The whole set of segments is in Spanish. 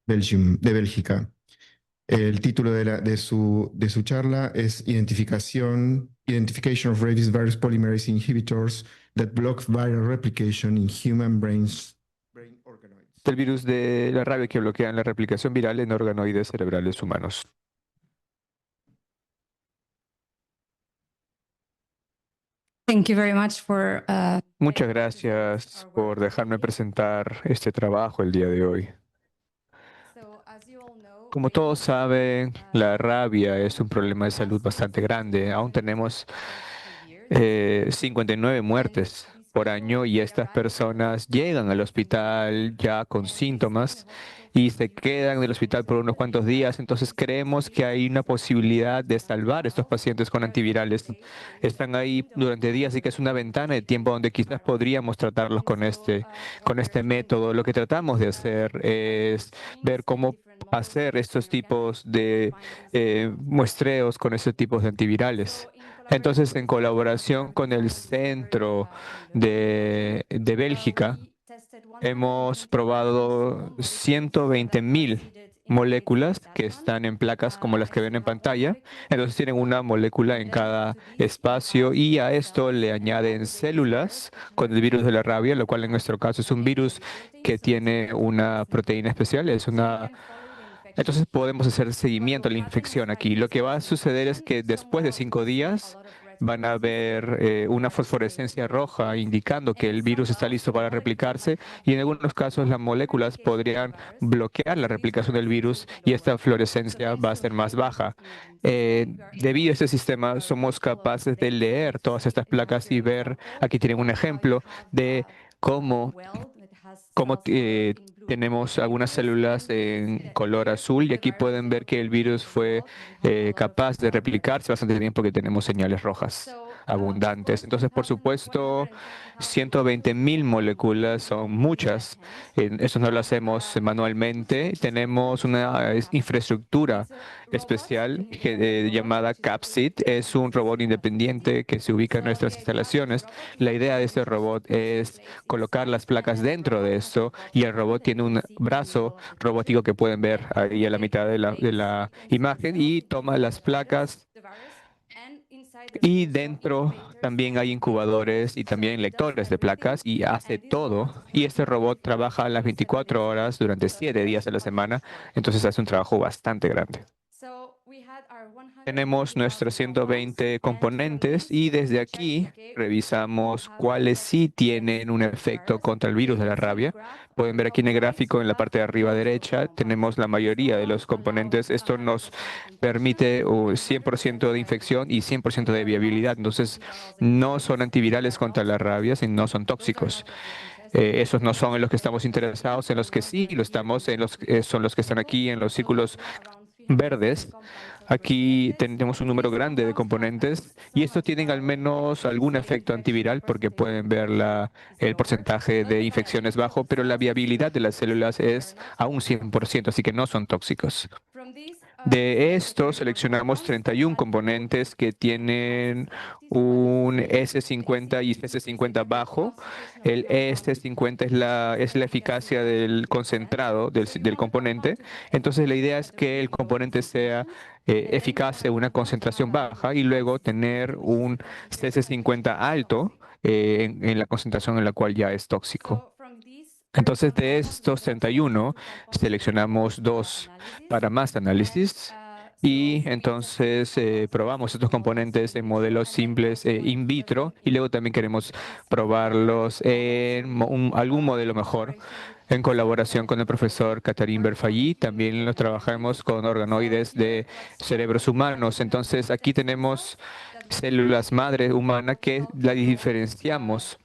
Universidad de Bélgica. El título de su charla es Identification of Rabies Virus Polymerase Inhibitors that block viral replication in human brain organoids. Del virus de la rabia que bloquean la replicación viral en organoides cerebrales humanos. Thank you very much for, Muchas gracias por dejarme presentar este trabajo el día de hoy. Como todos saben, la rabia es un problema de salud bastante grande. Aún tenemos 59 muertes por año y estas personas llegan al hospital ya con síntomas y se quedan en el hospital por unos cuantos días. Entonces creemos que hay una posibilidad de salvar a estos pacientes con antivirales. Están ahí durante días y que es una ventana de tiempo donde quizás podríamos tratarlos con este método. Lo que tratamos de hacer es ver cómo hacer estos tipos de muestreos con estos tipos de antivirales. Entonces, en colaboración con el Centro de Bélgica, hemos probado 120.000 moléculas que están en placas como las que ven en pantalla. Entonces tienen una molécula en cada espacio y a esto le añaden células con el virus de la rabia, lo cual en nuestro caso es un virus que tiene una proteína especial, entonces podemos hacer seguimiento a la infección aquí. Lo que va a suceder es que después de 5 días van a ver una fosforescencia roja indicando que el virus está listo para replicarse y en algunos casos las moléculas podrían bloquear la replicación del virus y esta fluorescencia va a ser más baja. Debido a este sistema somos capaces de leer todas estas placas y ver, aquí tienen un ejemplo de cómo tenemos algunas células en color azul y aquí pueden ver que el virus fue capaz de replicarse bastante bien porque tenemos señales rojas abundantes. Entonces, por supuesto, 120.000 moléculas son muchas. Eso no lo hacemos manualmente. Tenemos una infraestructura especial llamada CAPSID. Es un robot independiente que se ubica en nuestras instalaciones. La idea de este robot es colocar las placas dentro de esto y el robot tiene un brazo robótico que pueden ver ahí a la mitad de la imagen y toma las placas y dentro también hay incubadores y también lectores de placas y hace todo. Y este robot trabaja las 24 horas durante 7 días a la semana, entonces hace un trabajo bastante grande. Tenemos nuestros 120 componentes y desde aquí revisamos cuáles sí tienen un efecto contra el virus de la rabia. Pueden ver aquí en el gráfico en la parte de arriba derecha, tenemos la mayoría de los componentes. Esto nos permite 100% de infección y 100% de viabilidad. Entonces, no son antivirales contra la rabia, sino no son tóxicos. Esos no son en los que estamos interesados, en los que sí lo estamos, son los que están aquí en los círculos verdes. Aquí tenemos un número grande de componentes y estos tienen al menos algún efecto antiviral porque pueden ver el porcentaje de infecciones bajo, pero la viabilidad de las células es a un 100%, así que no son tóxicos. De estos seleccionamos 31 componentes que tienen un S50 y S50 bajo. El S50 es la eficacia del concentrado del componente. Entonces la idea es que el componente sea eficaz en una concentración baja y luego tener un CS50 alto en la concentración en la cual ya es tóxico. Entonces, de estos 31, seleccionamos 2 para más análisis y entonces probamos estos componentes en modelos simples in vitro y luego también queremos probarlos en algún modelo mejor en colaboración con el profesor Catherine Berfagui. También los trabajamos con organoides de cerebros humanos. Entonces, aquí tenemos células madre humana que la diferenciamos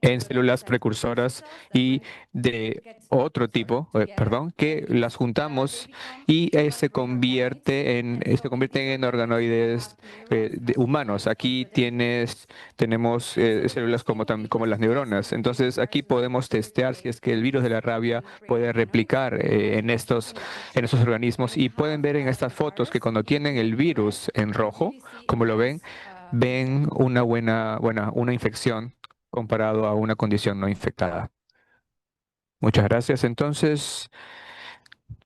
en células precursoras y de otro tipo, perdón, que las juntamos y se convierten en organoides humanos. Aquí tenemos células como las neuronas. Entonces, aquí podemos testear si es que el virus de la rabia puede replicar en estos organismos y pueden ver en estas fotos que cuando tienen el virus en rojo, como lo ven una infección comparado a una condición no infectada. Muchas gracias. Entonces,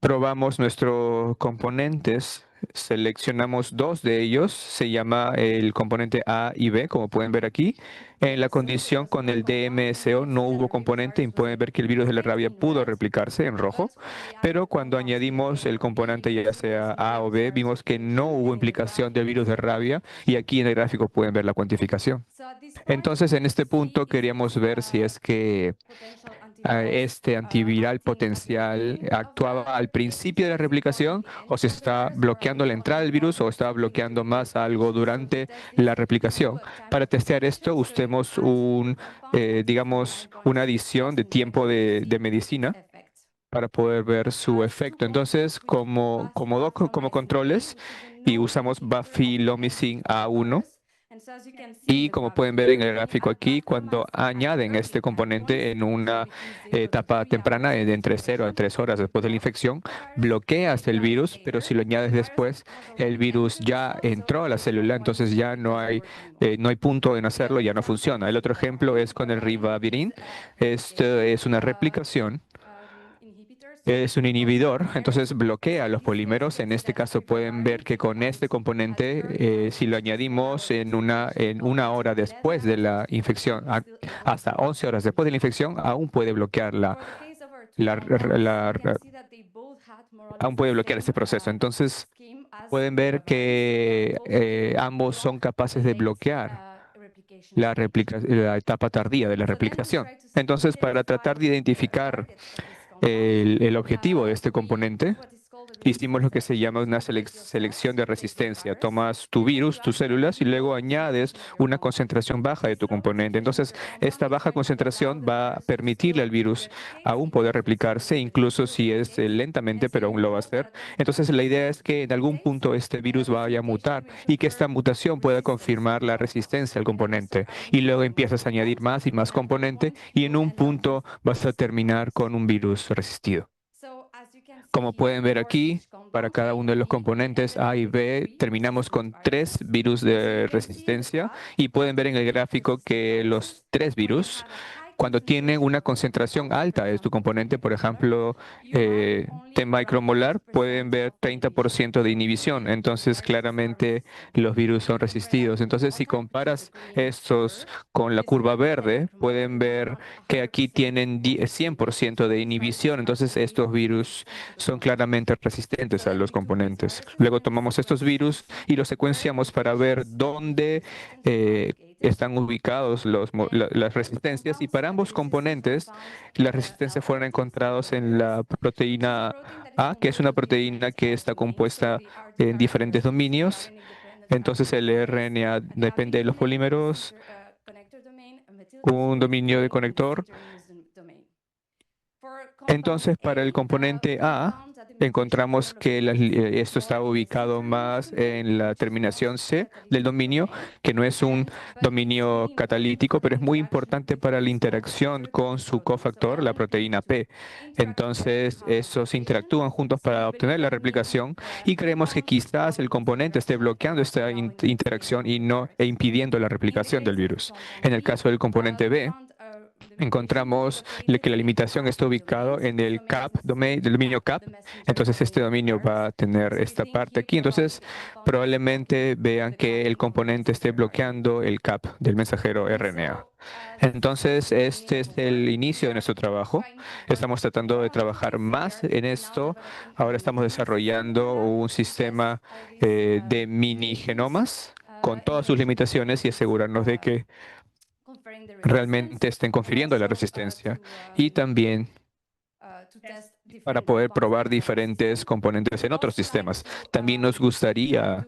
probamos nuestros componentes, seleccionamos dos de ellos, se llama el componente A y B, como pueden ver aquí. En la condición con el DMSO no hubo componente y pueden ver que el virus de la rabia pudo replicarse en rojo, pero cuando añadimos el componente ya sea A o B, vimos que no hubo implicación del virus de rabia y aquí en el gráfico pueden ver la cuantificación. Entonces, en este punto queríamos ver si es que este antiviral potencial actuaba al principio de la replicación o si está bloqueando la entrada del virus o está bloqueando más algo durante la replicación. Para testear esto, usemos digamos, una adición de tiempo de medicina para poder ver su efecto. Entonces, como controles, y usamos bafilomicin A1. Y como pueden ver en el gráfico aquí, cuando añaden este componente en una etapa temprana de entre 0 a 3 horas después de la infección, bloqueas el virus, pero si lo añades después, el virus ya entró a la célula, entonces ya no hay punto en hacerlo, ya no funciona. El otro ejemplo es con el ribavirin. Esto es una replicación. Es un inhibidor, entonces bloquea los polímeros. En este caso pueden ver que con este componente, si lo añadimos en una hora después de la infección, hasta 11 horas después de la infección, aún puede bloquear la- la- aún puede bloquear este proceso. Entonces pueden ver que ambos son capaces de bloquear la etapa tardía de la replicación. Entonces, para tratar de identificar el objetivo de este componente, hicimos lo que se llama una selección de resistencia. Tomas tu virus, tus células, y luego añades una concentración baja de tu componente. Entonces, esta baja concentración va a permitirle al virus aún poder replicarse, incluso si es lentamente, pero aún lo va a hacer. Entonces, la idea es que en algún punto este virus vaya a mutar y que esta mutación pueda confirmar la resistencia al componente. Y luego empiezas a añadir más y más componente y en un punto vas a terminar con un virus resistido. Como pueden ver aquí, para cada uno de los componentes A y B, terminamos con 3 virus de resistencia y pueden ver en el gráfico que los 3 virus, cuando tienen una concentración alta de tu componente, por ejemplo, T micromolar, pueden ver 30% de inhibición. Entonces, claramente los virus son resistidos. Entonces, si comparas estos con la curva verde, pueden ver que aquí tienen 100% de inhibición. Entonces, estos virus son claramente resistentes a los componentes. Luego tomamos estos virus y los secuenciamos para ver dónde están ubicados las resistencias y para ambos componentes las resistencias fueron encontrados en la proteína A, que es una proteína que está compuesta en diferentes dominios. Entonces el RNA depende de los polímeros, un dominio de conector. Entonces, para el componente A, encontramos que esto está ubicado más en la terminación C del dominio, que no es un dominio catalítico, pero es muy importante para la interacción con su cofactor, la proteína P. Entonces, esos interactúan juntos para obtener la replicación y creemos que quizás el componente esté bloqueando esta interacción e impidiendo la replicación del virus. En el caso del componente B, encontramos que la limitación está ubicado en el CAP, del dominio CAP. Entonces, este dominio va a tener esta parte aquí. Entonces, probablemente vean que el componente esté bloqueando el CAP del mensajero RNA. Entonces, este es el inicio de nuestro trabajo. Estamos tratando de trabajar más en esto. Ahora estamos desarrollando un sistema de mini genomas con todas sus limitaciones y asegurarnos de que realmente estén confiriendo la resistencia y también para poder probar diferentes componentes en otros sistemas. También nos gustaría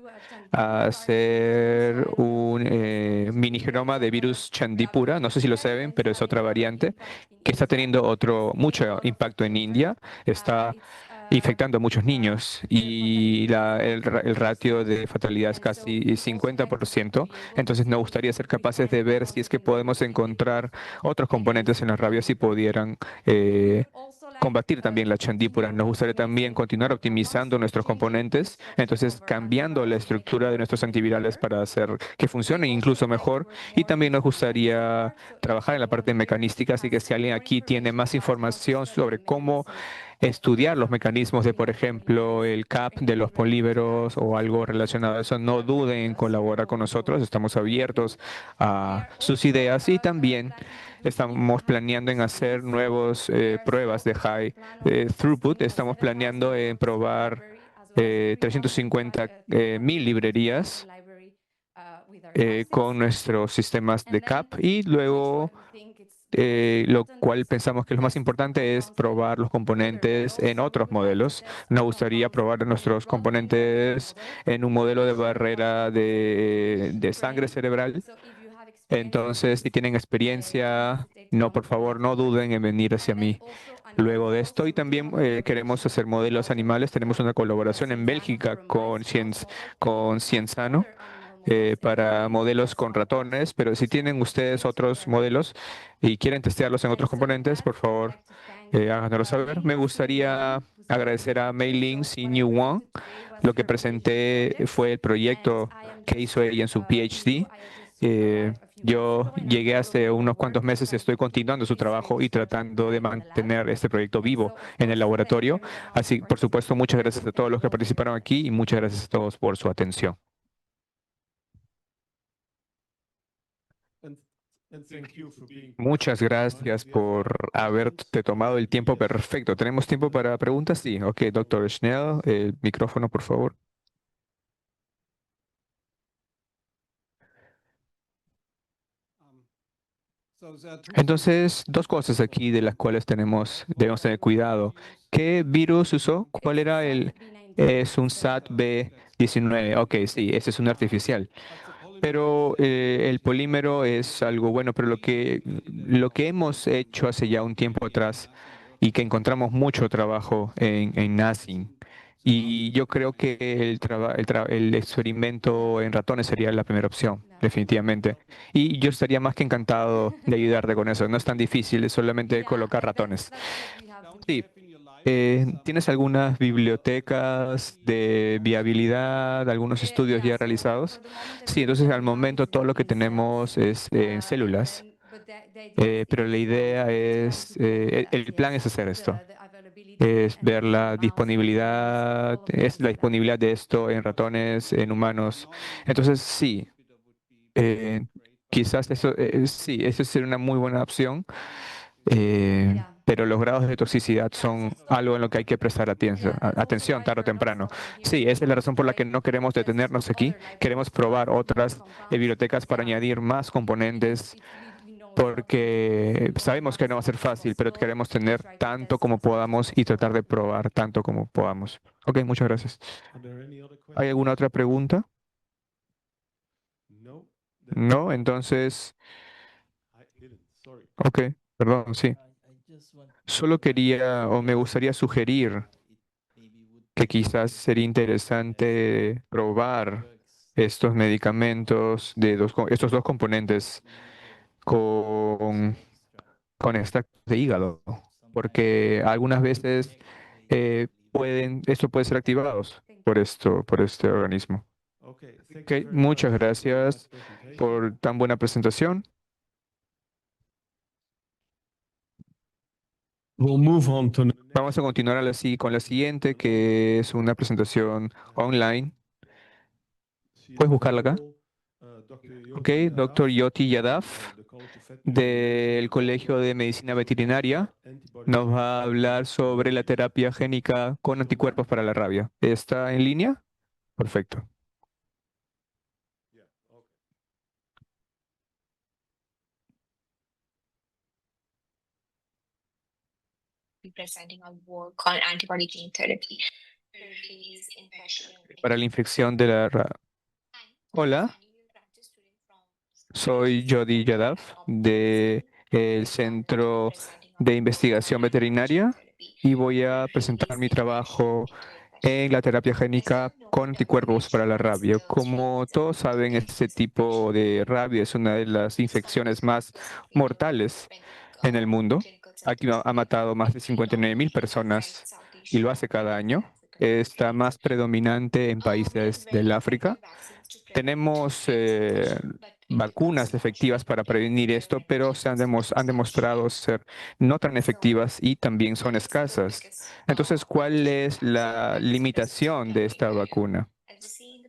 hacer un mini genoma de virus Chandipura, no sé si lo saben, pero es otra variante que está teniendo mucho impacto en India, está infectando a muchos niños y el ratio de fatalidad es casi 50%. Entonces nos gustaría ser capaces de ver si es que podemos encontrar otros componentes en las rabias si pudieran combatir también la chandípula. Nos gustaría también continuar optimizando nuestros componentes, entonces cambiando la estructura de nuestros antivirales para hacer que funcionen incluso mejor. Y también nos gustaría trabajar en la parte mecanística, así que si alguien aquí tiene más información sobre cómo estudiar los mecanismos de, por ejemplo, el CAP de los polímeros o algo relacionado a eso, no duden en colaborar con nosotros. Estamos abiertos a sus ideas y también estamos planeando en hacer nuevas pruebas de high throughput. Estamos planeando en probar 350.000 librerías con nuestros sistemas de CAP y luego lo cual pensamos que lo más importante es probar los componentes en otros modelos. Nos gustaría probar nuestros componentes en un modelo de barrera de sangre cerebral. Entonces, si tienen experiencia, no, por favor, no duden en venir hacia mí luego de esto. Y también queremos hacer modelos animales. Tenemos una colaboración en Bélgica con Cienzano para modelos con ratones, pero si tienen ustedes otros modelos y quieren testearlos en otros componentes, por favor, háganoslo saber. Me gustaría agradecer a Mei Lin y New Wang. Lo que presenté fue el proyecto que hizo ella en su PhD. Yo llegué hace unos cuantos meses, estoy continuando su trabajo y tratando de mantener este proyecto vivo en el laboratorio. Así, por supuesto, muchas gracias a todos los que participaron aquí y muchas gracias a todos por su atención. Muchas gracias por haberte tomado el tiempo perfecto. ¿Tenemos tiempo para preguntas? Sí. Ok, doctor Schnell, el micrófono, por favor. Entonces, dos cosas aquí de las cuales debemos tener cuidado. ¿Qué virus usó? ¿Cuál era el? Es un SAT-B19. Ok, sí, ese es un artificial. Pero el polímero es algo bueno, pero lo que hemos hecho hace ya un tiempo atrás y que encontramos mucho trabajo en NASIN, y yo creo que el experimento en ratones sería la primera opción, definitivamente. Y yo estaría más que encantado de ayudarte con eso. No es tan difícil, es solamente colocar ratones. Sí, ¿tienes algunas bibliotecas de viabilidad, algunos estudios ya realizados? Sí, entonces al momento todo lo que tenemos es en células, pero la idea es, el plan es hacer esto, es ver la disponibilidad de esto en ratones, en humanos. Entonces sí, eh, quizás sí, eso sería una muy buena opción. Pero los grados de toxicidad son algo en lo que hay que prestar atención tarde o temprano. Sí, esa es la razón por la que no queremos detenernos aquí. Queremos probar otras bibliotecas para añadir más componentes, porque sabemos que no va a ser fácil, pero queremos tener tanto como podamos y tratar de probar tanto como podamos. Ok, muchas gracias. ¿Hay alguna otra pregunta? No, entonces, ok, perdón, sí. Solo quería o me gustaría sugerir que quizás sería interesante probar estos medicamentos estos dos componentes con, con extractos de hígado, porque algunas veces esto puede ser activados por este organismo. Ok, muchas gracias por tan buena presentación. Vamos a continuar con la siguiente, que es una presentación online. ¿Puedes buscarla acá? Ok, doctor Yoti Yadav, del Colegio de Medicina Veterinaria, nos va a hablar sobre la terapia génica con anticuerpos para la rabia. ¿Está en línea? Perfecto. Presenting our work on antibody gene therapy to increase infection. Para la infección de la rabia. Hola, soy Jody Yadav del Centro de Investigación Veterinaria y voy a presentar mi trabajo en la terapia génica con anticuerpos para la rabia. Como todos saben, este tipo de rabia es una de las infecciones más mortales en el mundo. Aquí ha matado más de 59.000 personas y lo hace cada año. Está más predominante en países del África. Tenemos vacunas efectivas para prevenir esto, pero han demostrado ser no tan efectivas y también son escasas. Entonces, ¿cuál es la limitación de esta vacuna?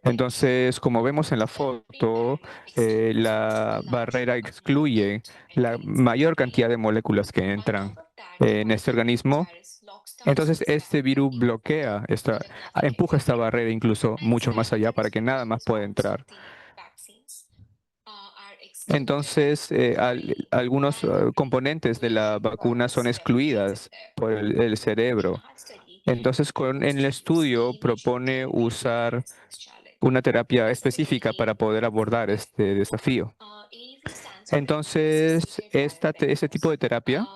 Entonces, como vemos en la foto, la barrera excluye la mayor cantidad de moléculas que entran en este organismo. Entonces, este virus empuja esta barrera incluso mucho más allá para que nada más pueda entrar. Entonces, algunos componentes de la vacuna son excluidas por el cerebro. Entonces, en el estudio propone usar una terapia específica para poder abordar este desafío. Entonces, ese tipo de terapia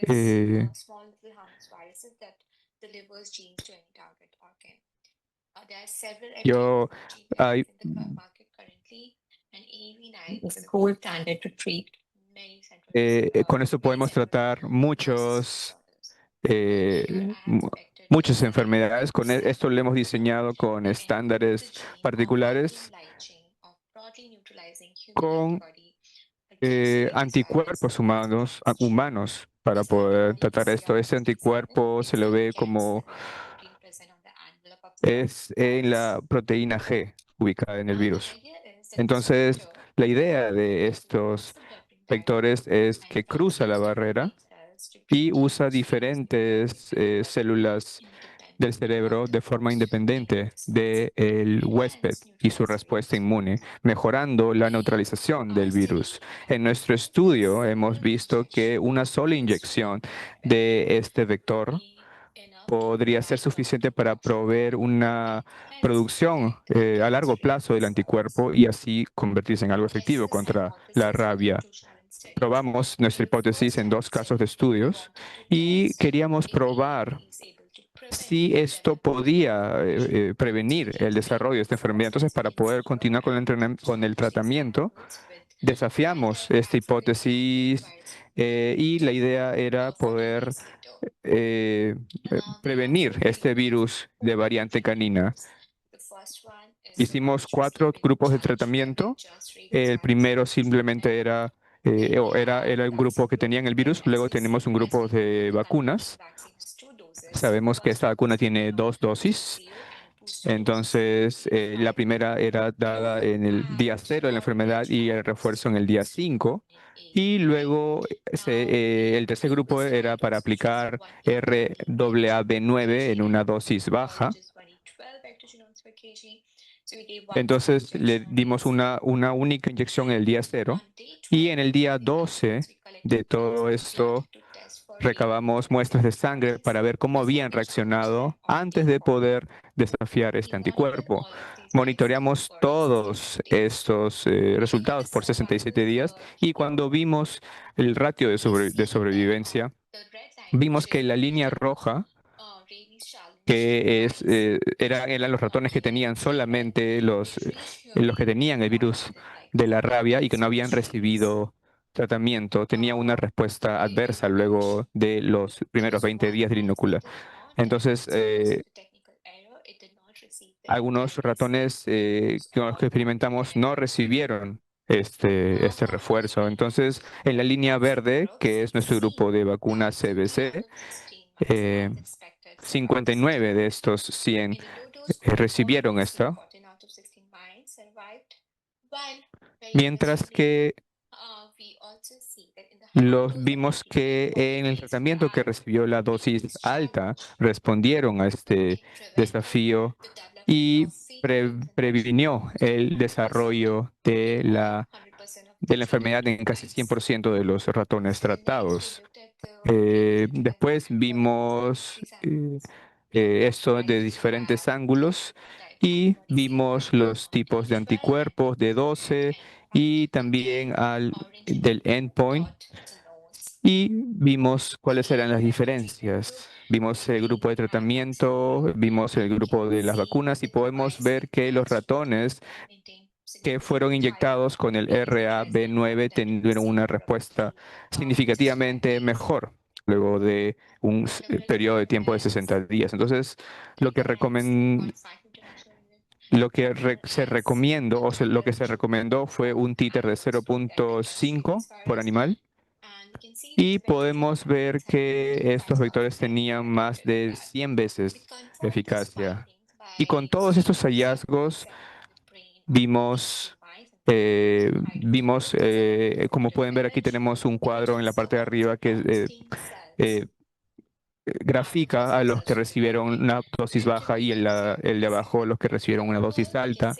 eh, yo hay, con esto podemos tratar muchas enfermedades. Con esto lo hemos diseñado con estándares particulares, con anticuerpos humanos para poder tratar esto. Este anticuerpo se lo ve como es en la proteína G ubicada en el virus. Entonces, la idea de estos vectores es que cruza la barrera y usa diferentes células del cerebro de forma independiente del huésped y su respuesta inmune, mejorando la neutralización del virus. En nuestro estudio hemos visto que una sola inyección de este vector podría ser suficiente para proveer una producción a largo plazo del anticuerpo y así convertirse en algo efectivo contra la rabia. Probamos nuestra hipótesis en 2 casos de estudios y queríamos probar si esto podía prevenir el desarrollo de esta enfermedad. Entonces, para poder continuar con el tratamiento, desafiamos esta hipótesis y la idea era poder prevenir este virus de variante canina. Hicimos 4 grupos de tratamiento. El primero simplemente era un grupo que tenían el virus. Luego tenemos un grupo de vacunas. Sabemos que esta vacuna tiene 2 dosis. Entonces, la primera era dada en el día 0 de la enfermedad y el refuerzo en el día 5. Y luego el tercer grupo era para aplicar RAAB9 en una dosis baja. Entonces, le dimos una única inyección en el día 0. Y en el día 12 de todo esto, recabamos muestras de sangre para ver cómo habían reaccionado antes de poder desafiar este anticuerpo. Monitoreamos todos estos resultados por 67 días y cuando vimos el ratio de sobrevivencia, vimos que la línea roja, que eran los ratones que tenían solamente los que tenían el virus de la rabia y que no habían recibido tratamiento, tenía una respuesta adversa luego de los primeros 20 días de la inocula. Entonces, algunos ratones con los que experimentamos no recibieron este refuerzo. Entonces, en la línea verde, que es nuestro grupo de vacunas CBC, 59 de estos 100 recibieron esto, mientras que vimos que en el tratamiento que recibió la dosis alta respondieron a este desafío y previnió el desarrollo de la enfermedad en casi 100% de los ratones tratados. Después vimos esto de diferentes ángulos y vimos los tipos de anticuerpos de 12 y también del endpoint y vimos cuáles eran las diferencias. Vimos el grupo de tratamiento, vimos el grupo de las vacunas y podemos ver que los ratones que fueron inyectados con el RAB9 tuvieron una respuesta significativamente mejor luego de un periodo de tiempo de 60 días. Entonces, lo que lo que se recomendó fue un títer de 0.5 por animal. Y podemos ver que estos vectores tenían más de 100 veces eficacia. Y con todos estos hallazgos vimos, como pueden ver aquí tenemos un cuadro en la parte de arriba que grafica a los que recibieron una dosis baja y el de abajo los que recibieron una dosis alta.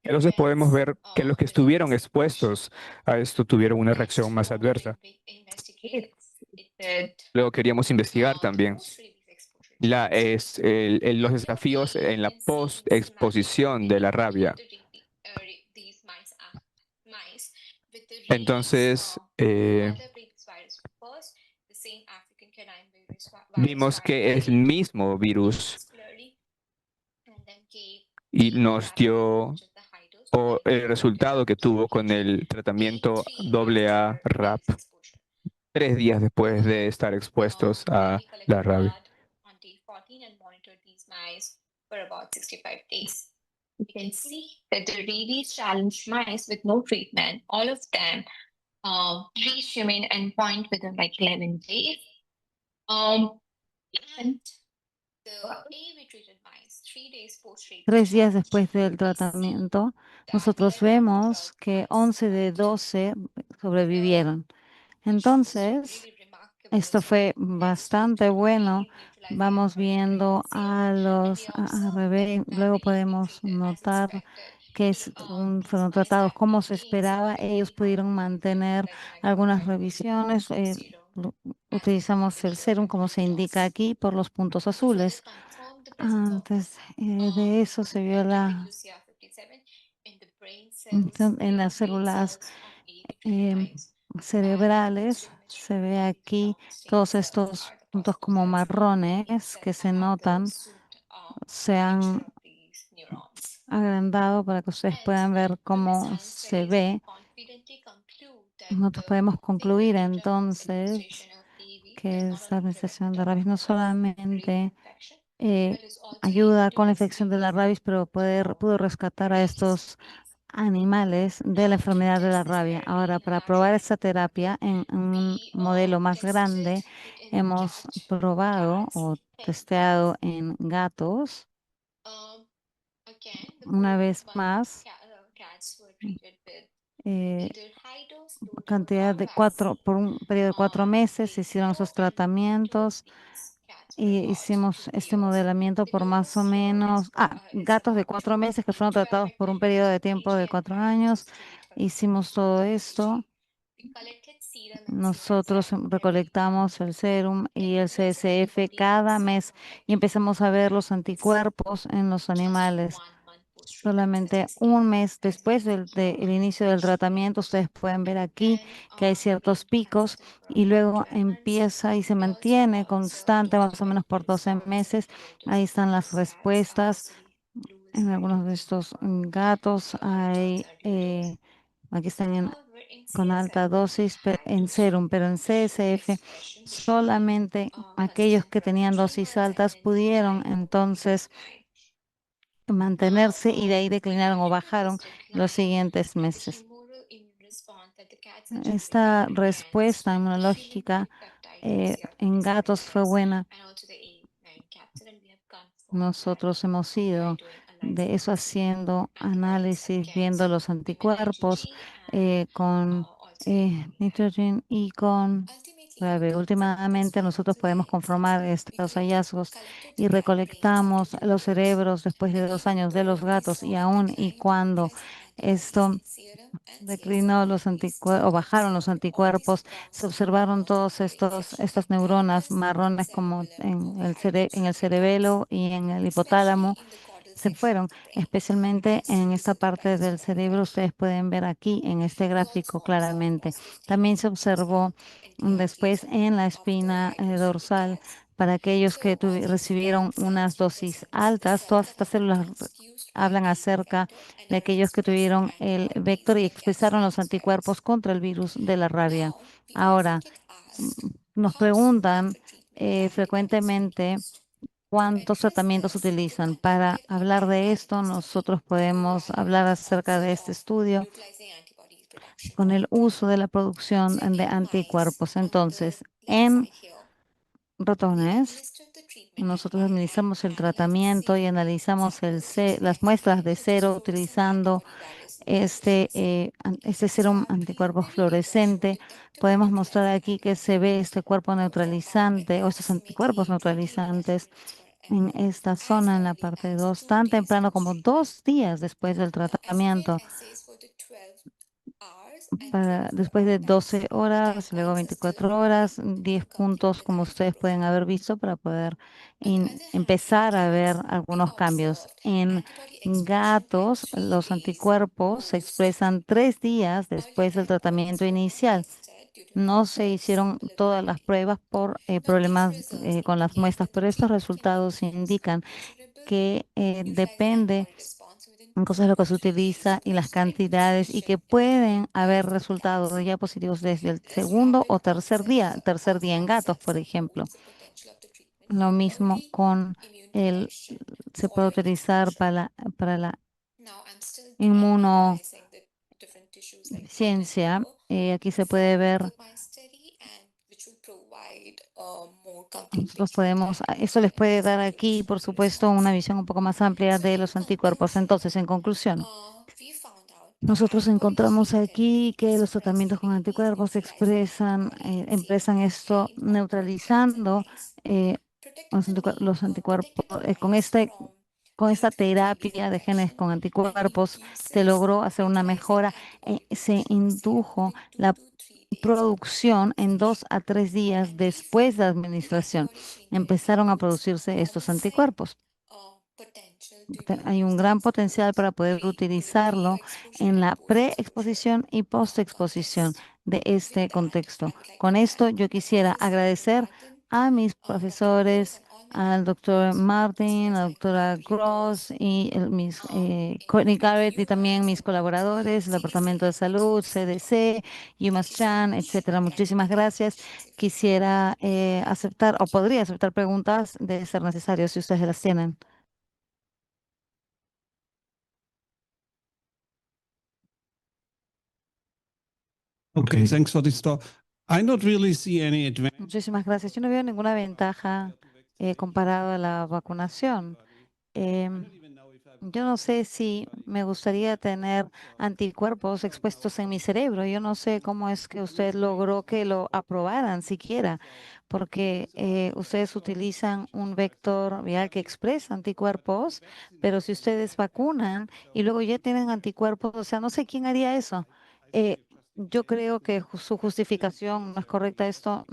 Entonces podemos ver que los que estuvieron expuestos a esto tuvieron una reacción más adversa. Luego queríamos investigar también los desafíos en la post-exposición de la rabia. Entonces, vimos que es el mismo virus y nos dio el resultado que tuvo con el tratamiento AA RAP 3 días después de estar expuestos a la rabia. You can see that the rabies challenged mice with no treatment, all of them reached human endpoint within like 11 days. And the AAV-treated mice, 3 days post-rabies 3 días challenge, después del we see tratamiento, that nosotros 11 of vemos the que mice 11 de 12 sobrevivieron. Entonces, really remarkable esto fue result. bastante bueno. Neutralizing Vamos antibody viendo titers a seen, los and they observed revés. that Luego the podemos AAV-treated, as notar expected, que fueron these mice tratados had como se maintained esperaba. stability Ellos pudieron with mantener neutralizing algunas antibody revisiones. serum Utilizamos el serum como se indica aquí por los puntos to further azules. confirm the presence of Antes de eso se vio WCR57 in the brain cells, en brain las células cells of AAV-treated mice. cerebrales. Se ve aquí todos estos puntos como marrones que se notan, se han agrandado para que ustedes puedan ver cómo se ve. Nosotros podemos concluir entonces que esta administración de rabies no solamente ayuda con la infección de la rabies, pero pudo rescatar a estos animales de la enfermedad de la rabia. Ahora, para probar esta terapia en un modelo más grande, hemos probado o testeado en gatos. Una vez más, cantidad de por un periodo de 4 meses, se hicieron esos tratamientos y hicimos este modelamiento por más o menos, gatos de 4 meses que fueron tratados por un periodo de tiempo de 4 años. Hicimos todo esto. Nosotros recolectamos el serum y el CSF cada mes y empezamos a ver los anticuerpos en los animales. Solamente un mes después del inicio del tratamiento, ustedes pueden ver aquí que hay ciertos picos y luego empieza y se mantiene constante más o menos por 12 meses. Ahí están las respuestas. En algunos de estos gatos hay, aquí están con alta dosis en serum, pero en CSF solamente aquellos que tenían dosis altas pudieron entonces mantenerse y de ahí declinaron o bajaron los siguientes meses. Esta respuesta inmunológica en gatos fue buena. Nosotros hemos ido de eso haciendo análisis, viendo los anticuerpos con nitrogen y con Rabi. Últimamente nosotros podemos conformar estos hallazgos y recolectamos los cerebros después de 2 años de los gatos y aún y cuando esto declinó los anticuerpos o bajaron los anticuerpos, se observaron todos estas neuronas marrones como en el cerebelo y en el hipotálamo. Se fueron, especialmente en esta parte del cerebro. Ustedes pueden ver aquí en este gráfico claramente. También se observó después en la espina dorsal Para aquellos que recibieron unas dosis altas, todas estas células hablan acerca de aquellos que tuvieron el vector y expresaron los anticuerpos contra el virus de la rabia. Ahora, nos preguntan frecuentemente cuántos tratamientos utilizan. Para hablar de esto, nosotros podemos hablar acerca de este estudio con el uso de la producción de anticuerpos. Entonces, en ratones, nosotros administramos el tratamiento y analizamos las muestras de cero utilizando este serum anticuerpos fluorescente. Podemos mostrar aquí que se ve este cuerpo neutralizante o estos anticuerpos neutralizantes en esta zona, en la parte 2, tan temprano como 2 días después del tratamiento. Después de 12 horas, luego 24 horas, 10 puntos, como ustedes pueden haber visto, para poder empezar a ver algunos cambios. En gatos, los anticuerpos se expresan 3 días después del tratamiento inicial. No se hicieron todas las pruebas por problemas con las muestras, pero estos resultados indican que depende en cosas de lo que se utiliza y las cantidades y que pueden haber resultados ya positivos desde el segundo o tercer día en gatos, por ejemplo. Lo mismo con se puede utilizar para la inmunodeficiencia. Aquí se puede ver. Eso les puede dar aquí, por supuesto, una visión un poco más amplia de los anticuerpos. Entonces, en conclusión, nosotros encontramos aquí que los tratamientos con anticuerpos expresan esto neutralizando los anticuerpos. Con esta terapia de genes con anticuerpos se logró hacer una mejora. Se indujo la producción en 2 a 3 días después de la administración. Empezaron a producirse estos anticuerpos. Hay un gran potencial para poder utilizarlo en la preexposición y postexposición de este contexto. Con esto yo quisiera agradecer a mis profesores, al doctor Martin, a la doctora Gross y Courtney Garrett y también mis colaboradores, el Departamento de Salud, CDC, UMass Chan, etcétera. Muchísimas gracias. Quisiera aceptar o podría aceptar preguntas de ser necesario si ustedes las tienen. Okay, thanks for this talk. I don't really see any advantage. Muchísimas gracias. Yo no veo ninguna ventaja comparado a la vacunación. Yo no sé si me gustaría tener anticuerpos expuestos en mi cerebro. Yo no sé cómo es que usted logró que lo aprobaran siquiera, porque ustedes utilizan un vector viral que expresa anticuerpos, pero si ustedes vacunan y luego ya tienen anticuerpos, o sea, no sé quién haría eso. Yo creo que su justificación no es correcta. Esta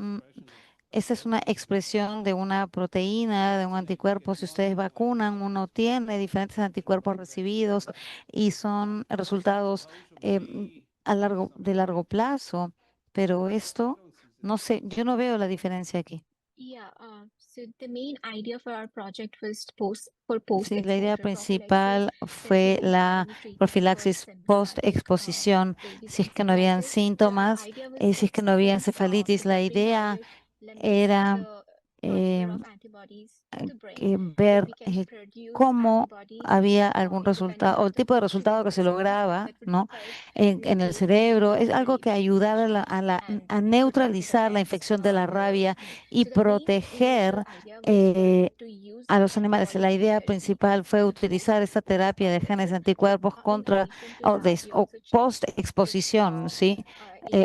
es una expresión de una proteína, de un anticuerpo. Si ustedes vacunan, uno tiene diferentes anticuerpos recibidos y son resultados de largo plazo. Pero esto, no sé, yo no veo la diferencia aquí. Sí, la idea principal fue la profilaxis post-exposición. Si es que no habían síntomas, si es que no había encefalitis, la idea era ver cómo había algún resultado o el tipo de resultado que se lograba, ¿no? En el cerebro. Es algo que ayudara a neutralizar la infección de la rabia y proteger a los animales. La idea principal fue utilizar esta terapia de genes anticuerpos contra o post-exposición, ¿sí?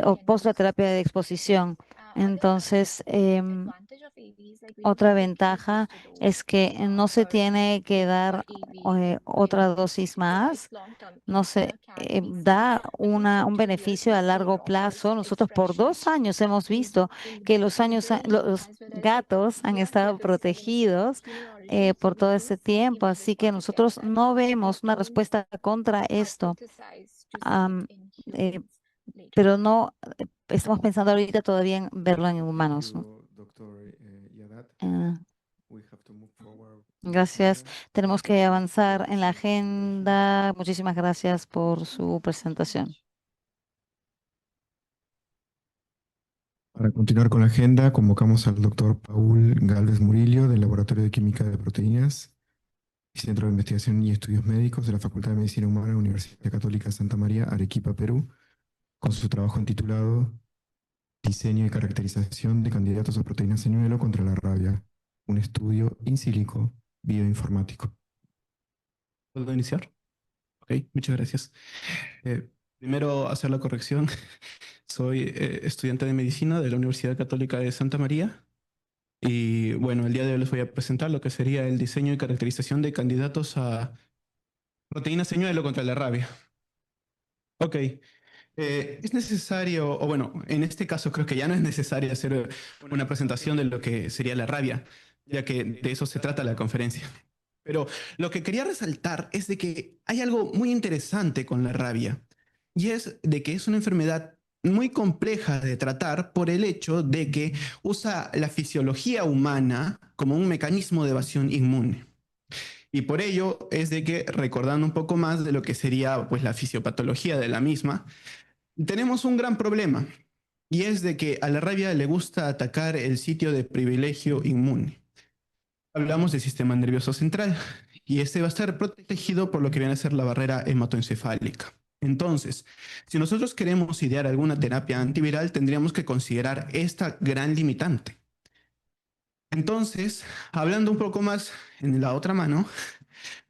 O post la terapia de exposición. Entonces, otra ventaja es que no se tiene que dar otra dosis más. No se da un beneficio a largo plazo. Nosotros por 2 años hemos visto que los gatos han estado protegidos por todo ese tiempo. Así que nosotros no vemos una respuesta contra esto. Pero no estamos pensando ahorita todavía en verlo en humanos, ¿no? Doctor We have to move forward. Gracias. Tenemos que avanzar en la agenda. Muchísimas gracias por su presentación. Para continuar con la agenda, convocamos al doctor Paul Galvez Murillo del Laboratorio de Química de Proteínas y Centro de Investigación y Estudios Médicos de la Facultad de Medicina Humana de la Universidad Católica de Santa María, Arequipa, Perú, con su trabajo intitulado Diseño y caracterización de candidatos a proteínas señuelo contra la rabia, un estudio in silico bioinformático. ¿Puedo iniciar? Ok, muchas gracias. Primero, hacer la corrección. Soy estudiante de medicina de la Universidad Católica de Santa María. Y bueno, el día de hoy les voy a presentar lo que sería el diseño y caracterización de candidatos a proteína señuelo contra la rabia. Ok, es necesario, o bueno, en este caso creo que ya no es necesario hacer una presentación de lo que sería la rabia, ya que de eso se trata la conferencia. Pero lo que quería resaltar es de que hay algo muy interesante con la rabia, y es de que es una enfermedad muy compleja de tratar por el hecho de que usa la fisiología humana como un mecanismo de evasión inmune. Y por ello es de que, recordando un poco más de lo que sería pues, la fisiopatología de la misma, tenemos un gran problema, y es de que a la rabia le gusta atacar el sitio de privilegio inmune. Hablamos del sistema nervioso central, y este va a estar protegido por lo que viene a ser la barrera hematoencefálica. Entonces, si nosotros queremos idear alguna terapia antiviral, tendríamos que considerar esta gran limitante. Entonces, hablando un poco más en la otra mano,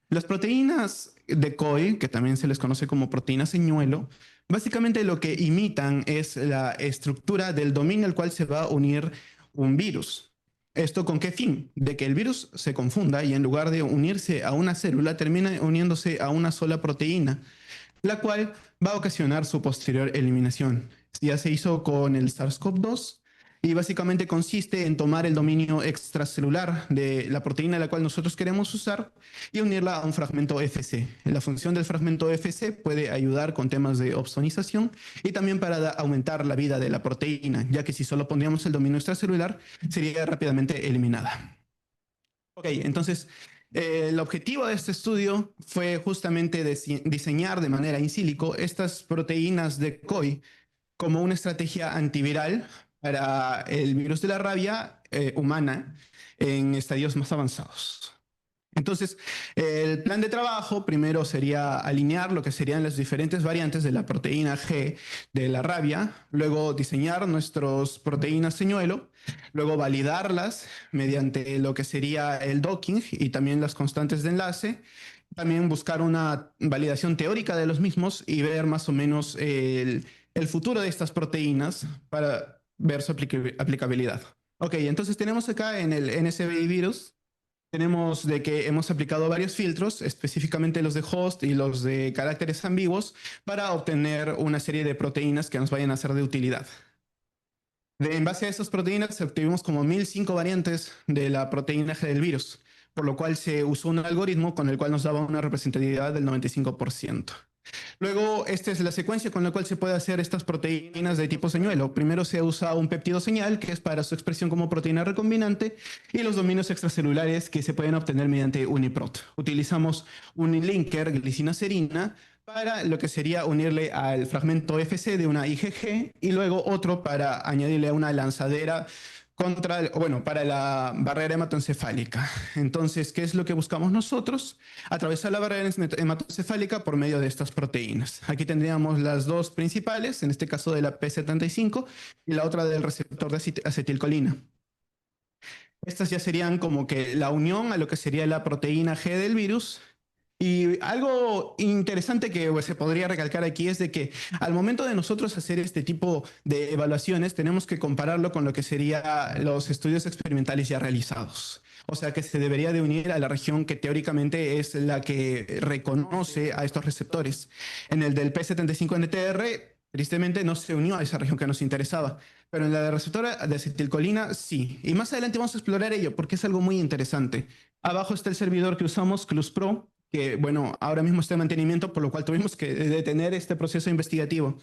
las proteínas de COI, que también se les conoce como proteínas señuelo, básicamente lo que imitan es la estructura del dominio al cual se va a unir un virus. ¿Esto con qué fin? De que el virus se confunda y en lugar de unirse a una célula, termina uniéndose a una sola proteína, la cual va a ocasionar su posterior eliminación. Ya se hizo con el SARS-CoV-2 y básicamente consiste en tomar el dominio extracelular de la proteína la cual nosotros queremos usar y unirla a un fragmento FC. La función del fragmento FC puede ayudar con temas de opsonización y también para aumentar la vida de la proteína, ya que si solo pondríamos el dominio extracelular, sería rápidamente eliminada. Ok, entonces el objetivo de este estudio fue justamente diseñar de manera in silico estas proteínas de COI como una estrategia antiviral para el virus de la rabia humana en estadios más avanzados. Entonces, el plan de trabajo primero sería alinear lo que serían las diferentes variantes de la proteína G de la rabia, luego diseñar nuestras proteínas señuelo, luego validarlas mediante lo que sería el docking y también las constantes de enlace, también buscar una validación teórica de los mismos y ver más o menos el futuro de estas proteínas para ver su aplicabilidad. Ok, entonces tenemos acá en el NSBI virus, tenemos de que hemos aplicado varios filtros, específicamente los de host y los de caracteres ambiguos, para obtener una serie de proteínas que nos vayan a ser de utilidad. En base a esas proteínas obtuvimos como 1005 variantes de la proteína G del virus, por lo cual se usó un algoritmo con el cual nos daba una representatividad del 95%. Luego, esta es la secuencia con la cual se puede hacer estas proteínas de tipo señuelo. Primero se usa un péptido señal, que es para su expresión como proteína recombinante, y los dominios extracelulares que se pueden obtener mediante UniProt. Utilizamos un linker glicina-serina para lo que sería unirle al fragmento FC de una IgG y luego otro para añadirle a una lanzadera para la barrera hematoencefálica. Entonces, ¿qué es lo que buscamos nosotros? Atravesar la barrera hematoencefálica por medio de estas proteínas. Aquí tendríamos las dos principales, en este caso de la P75 y la otra del receptor de acetilcolina. Estas ya serían como que la unión a lo que sería la proteína G del virus. Y algo interesante que se podría recalcar aquí es de que al momento de nosotros hacer este tipo de evaluaciones tenemos que compararlo con lo que serían los estudios experimentales ya realizados. O sea que se debería de unir a la región que teóricamente es la que reconoce a estos receptores. En el del P75NTR, tristemente no se unió a esa región que nos interesaba, pero en la de receptora de acetilcolina sí. Y más adelante vamos a explorar ello porque es algo muy interesante. Abajo está el servidor que usamos, ClusPro, que bueno, ahora mismo está en mantenimiento, por lo cual tuvimos que detener este proceso investigativo.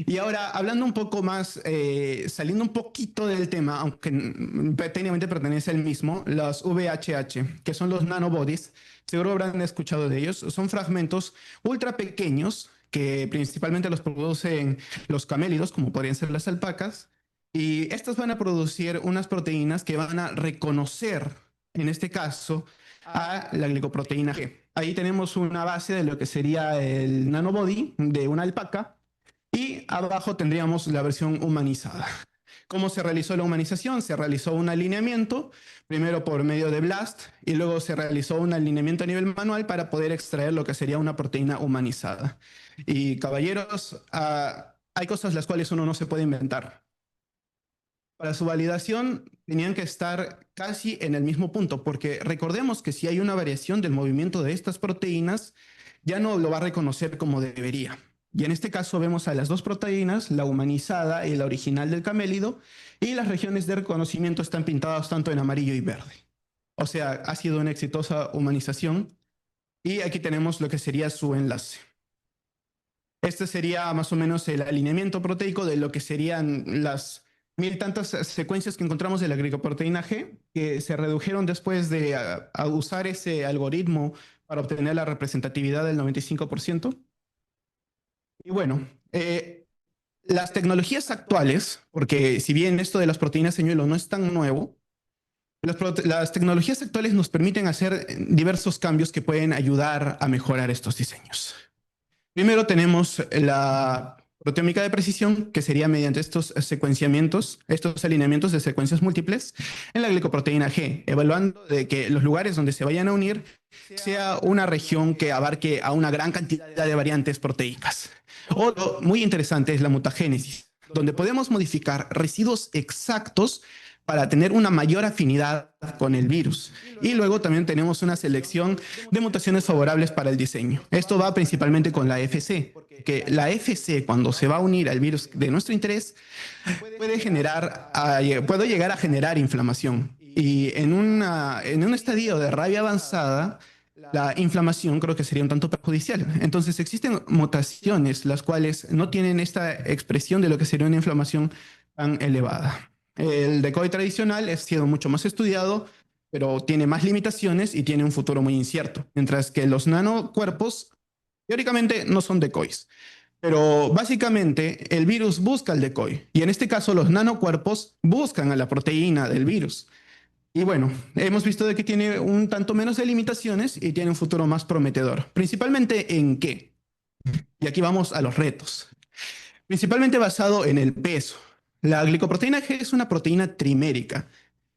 Y ahora, hablando un poco más, saliendo un poquito del tema, aunque técnicamente pertenece al mismo, los VHH, que son los nanobodies, seguro habrán escuchado de ellos, son fragmentos ultra pequeños que principalmente los producen los camélidos, como podrían ser las alpacas, y estas van a producir unas proteínas que van a reconocer, en este caso, a la glicoproteína G. Ahí tenemos una base de lo que sería el nanobody de una alpaca, y abajo tendríamos la versión humanizada. ¿Cómo se realizó la humanización? Se realizó un alineamiento, primero por medio de BLAST, y luego se realizó un alineamiento a nivel manual para poder extraer lo que sería una proteína humanizada. Y caballeros, hay cosas las cuales uno no se puede inventar. Para su validación tenían que estar casi en el mismo punto, porque recordemos que si hay una variación del movimiento de estas proteínas, ya no lo va a reconocer como debería. Y en este caso vemos a las dos proteínas, la humanizada y la original del camélido, y las regiones de reconocimiento están pintadas tanto en amarillo y verde. O sea, ha sido una exitosa humanización. Y aquí tenemos lo que sería su enlace. Este sería más o menos el alineamiento proteico de lo que serían las mil tantas secuencias que encontramos de la glicoproteína G, que se redujeron después de usar ese algoritmo para obtener la representatividad del 95%. Y bueno, las tecnologías actuales, porque si bien esto de las proteínas señuelo no es tan nuevo, las tecnologías actuales nos permiten hacer diversos cambios que pueden ayudar a mejorar estos diseños. Primero tenemos la proteómica de precisión, que sería mediante estos secuenciamientos, estos alineamientos de secuencias múltiples en la glicoproteína G, evaluando de que los lugares donde se vayan a unir sea una región que abarque a una gran cantidad de variantes proteicas. Otro muy interesante es la mutagénesis, donde podemos modificar residuos exactos para tener una mayor afinidad con el virus. Y luego también tenemos una selección de mutaciones favorables para el diseño. Esto va principalmente con la FC, que la FC, cuando se va a unir al virus de nuestro interés, puede llegar a generar inflamación. Y en un estadio de rabia avanzada, la inflamación creo que sería un tanto perjudicial. Entonces existen mutaciones las cuales no tienen esta expresión de lo que sería una inflamación tan elevada. El decoy tradicional ha sido mucho más estudiado, pero tiene más limitaciones y tiene un futuro muy incierto, mientras que los nanocuerpos teóricamente no son decoys. Pero básicamente el virus busca el decoy y en este caso los nanocuerpos buscan a la proteína del virus. Y bueno, hemos visto de que tiene un tanto menos de limitaciones y tiene un futuro más prometedor. ¿Principalmente en qué? Y aquí vamos a los retos. Principalmente basado en el peso. La glicoproteína G es una proteína trimérica.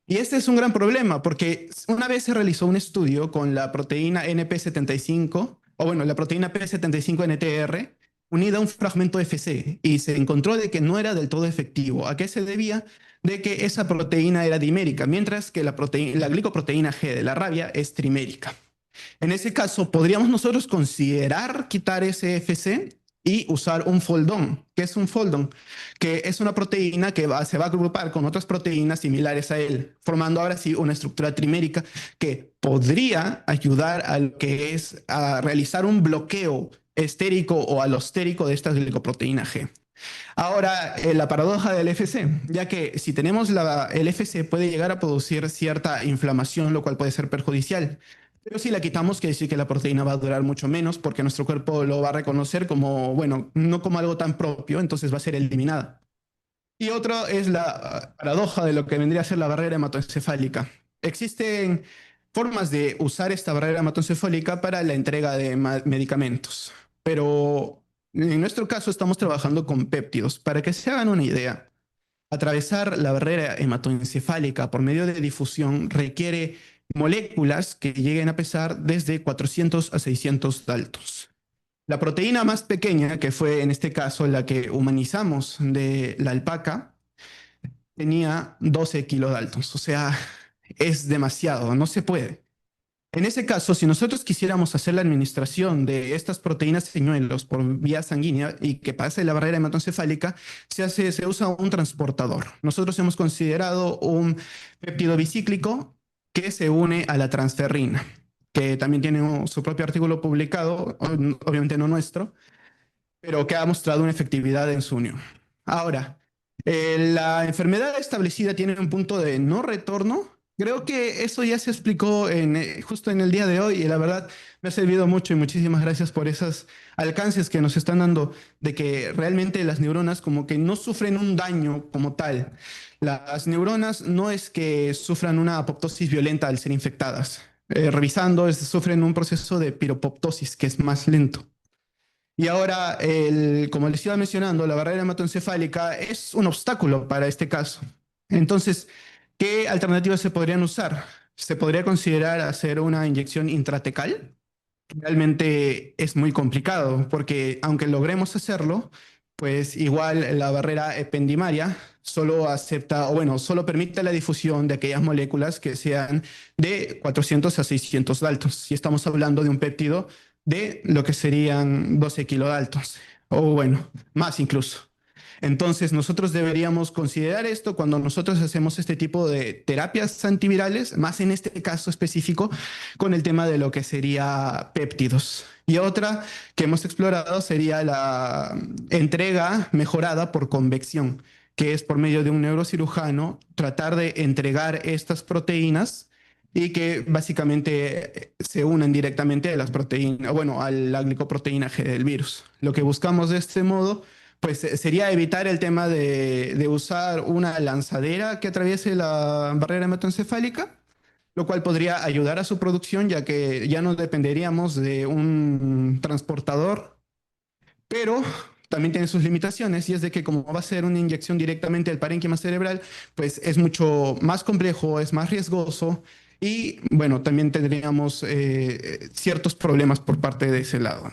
Y este es un gran problema porque una vez se realizó un estudio con la proteína NP75, o bueno, la proteína P75NTR, unida a un fragmento FC, y se encontró de que no era del todo efectivo. ¿A qué se debía? De que esa proteína era dimérica, mientras que la glicoproteína G de la rabia es trimérica. En ese caso, ¿podríamos nosotros considerar quitar ese FC y usar un foldón? ¿Qué es un foldón? Que es una proteína que se va a agrupar con otras proteínas similares a él, formando ahora sí una estructura trimérica que podría ayudar a lo que es a realizar un bloqueo estérico o alostérico de esta glicoproteína G. Ahora, la paradoja del FC, ya que si tenemos el FC puede llegar a producir cierta inflamación, lo cual puede ser perjudicial. Pero si la quitamos, quiere decir que la proteína va a durar mucho menos porque nuestro cuerpo lo va a reconocer como, bueno, no como algo tan propio, entonces va a ser eliminada. Y otro es la paradoja de lo que vendría a ser la barrera hematoencefálica. Existen formas de usar esta barrera hematoencefálica para la entrega de medicamentos, pero en nuestro caso estamos trabajando con péptidos. Para que se hagan una idea, atravesar la barrera hematoencefálica por medio de difusión requiere moléculas que lleguen a pesar desde 400 a 600 daltons. La proteína más pequeña, que fue en este caso la que humanizamos de la alpaca, tenía 12 kilodaltons. O sea, es demasiado, no se puede. En ese caso, si nosotros quisiéramos hacer la administración de estas proteínas señuelos por vía sanguínea y que pase la barrera hematoencefálica, se usa un transportador. Nosotros hemos considerado un péptido bicíclico que se une a la transferrina, que también tiene su propio artículo publicado, obviamente no nuestro, pero que ha mostrado una efectividad en su unión. Ahora, la enfermedad establecida tiene un punto de no retorno. Creo que eso ya se explicó justo en el día de hoy y la verdad me ha servido mucho y muchísimas gracias por esos alcances que nos están dando de que realmente las neuronas como que no sufren un daño como tal. Las neuronas no es que sufran una apoptosis violenta al ser infectadas. Revisando, sufren un proceso de piropoptosis que es más lento. Y ahora, como les iba mencionando, la barrera hematoencefálica es un obstáculo para este caso. Entonces, ¿qué alternativas se podrían usar? Se podría considerar hacer una inyección intratecal. Realmente es muy complicado porque aunque logremos hacerlo, pues igual la barrera ependimaria solo acepta, o bueno, solo permite la difusión de aquellas moléculas que sean de 400 a 600 daltons. Si estamos hablando de un péptido de lo que serían 12 kilodaltons, o bueno, más incluso. Entonces, nosotros deberíamos considerar esto cuando nosotros hacemos este tipo de terapias antivirales, más en este caso específico, con el tema de lo que sería péptidos. Y otra que hemos explorado sería la entrega mejorada por convección, que es por medio de un neurocirujano tratar de entregar estas proteínas y que básicamente se unen directamente a las proteínas, bueno, a la glicoproteína G del virus. Lo que buscamos de este modo pues sería evitar el tema de usar una lanzadera que atraviese la barrera hematoencefálica, lo cual podría ayudar a su producción, ya que ya no dependeríamos de un transportador, pero también tiene sus limitaciones, y es de que como va a ser una inyección directamente al parénquima cerebral, pues es mucho más complejo, es más riesgoso, y bueno, también tendríamos ciertos problemas por parte de ese lado.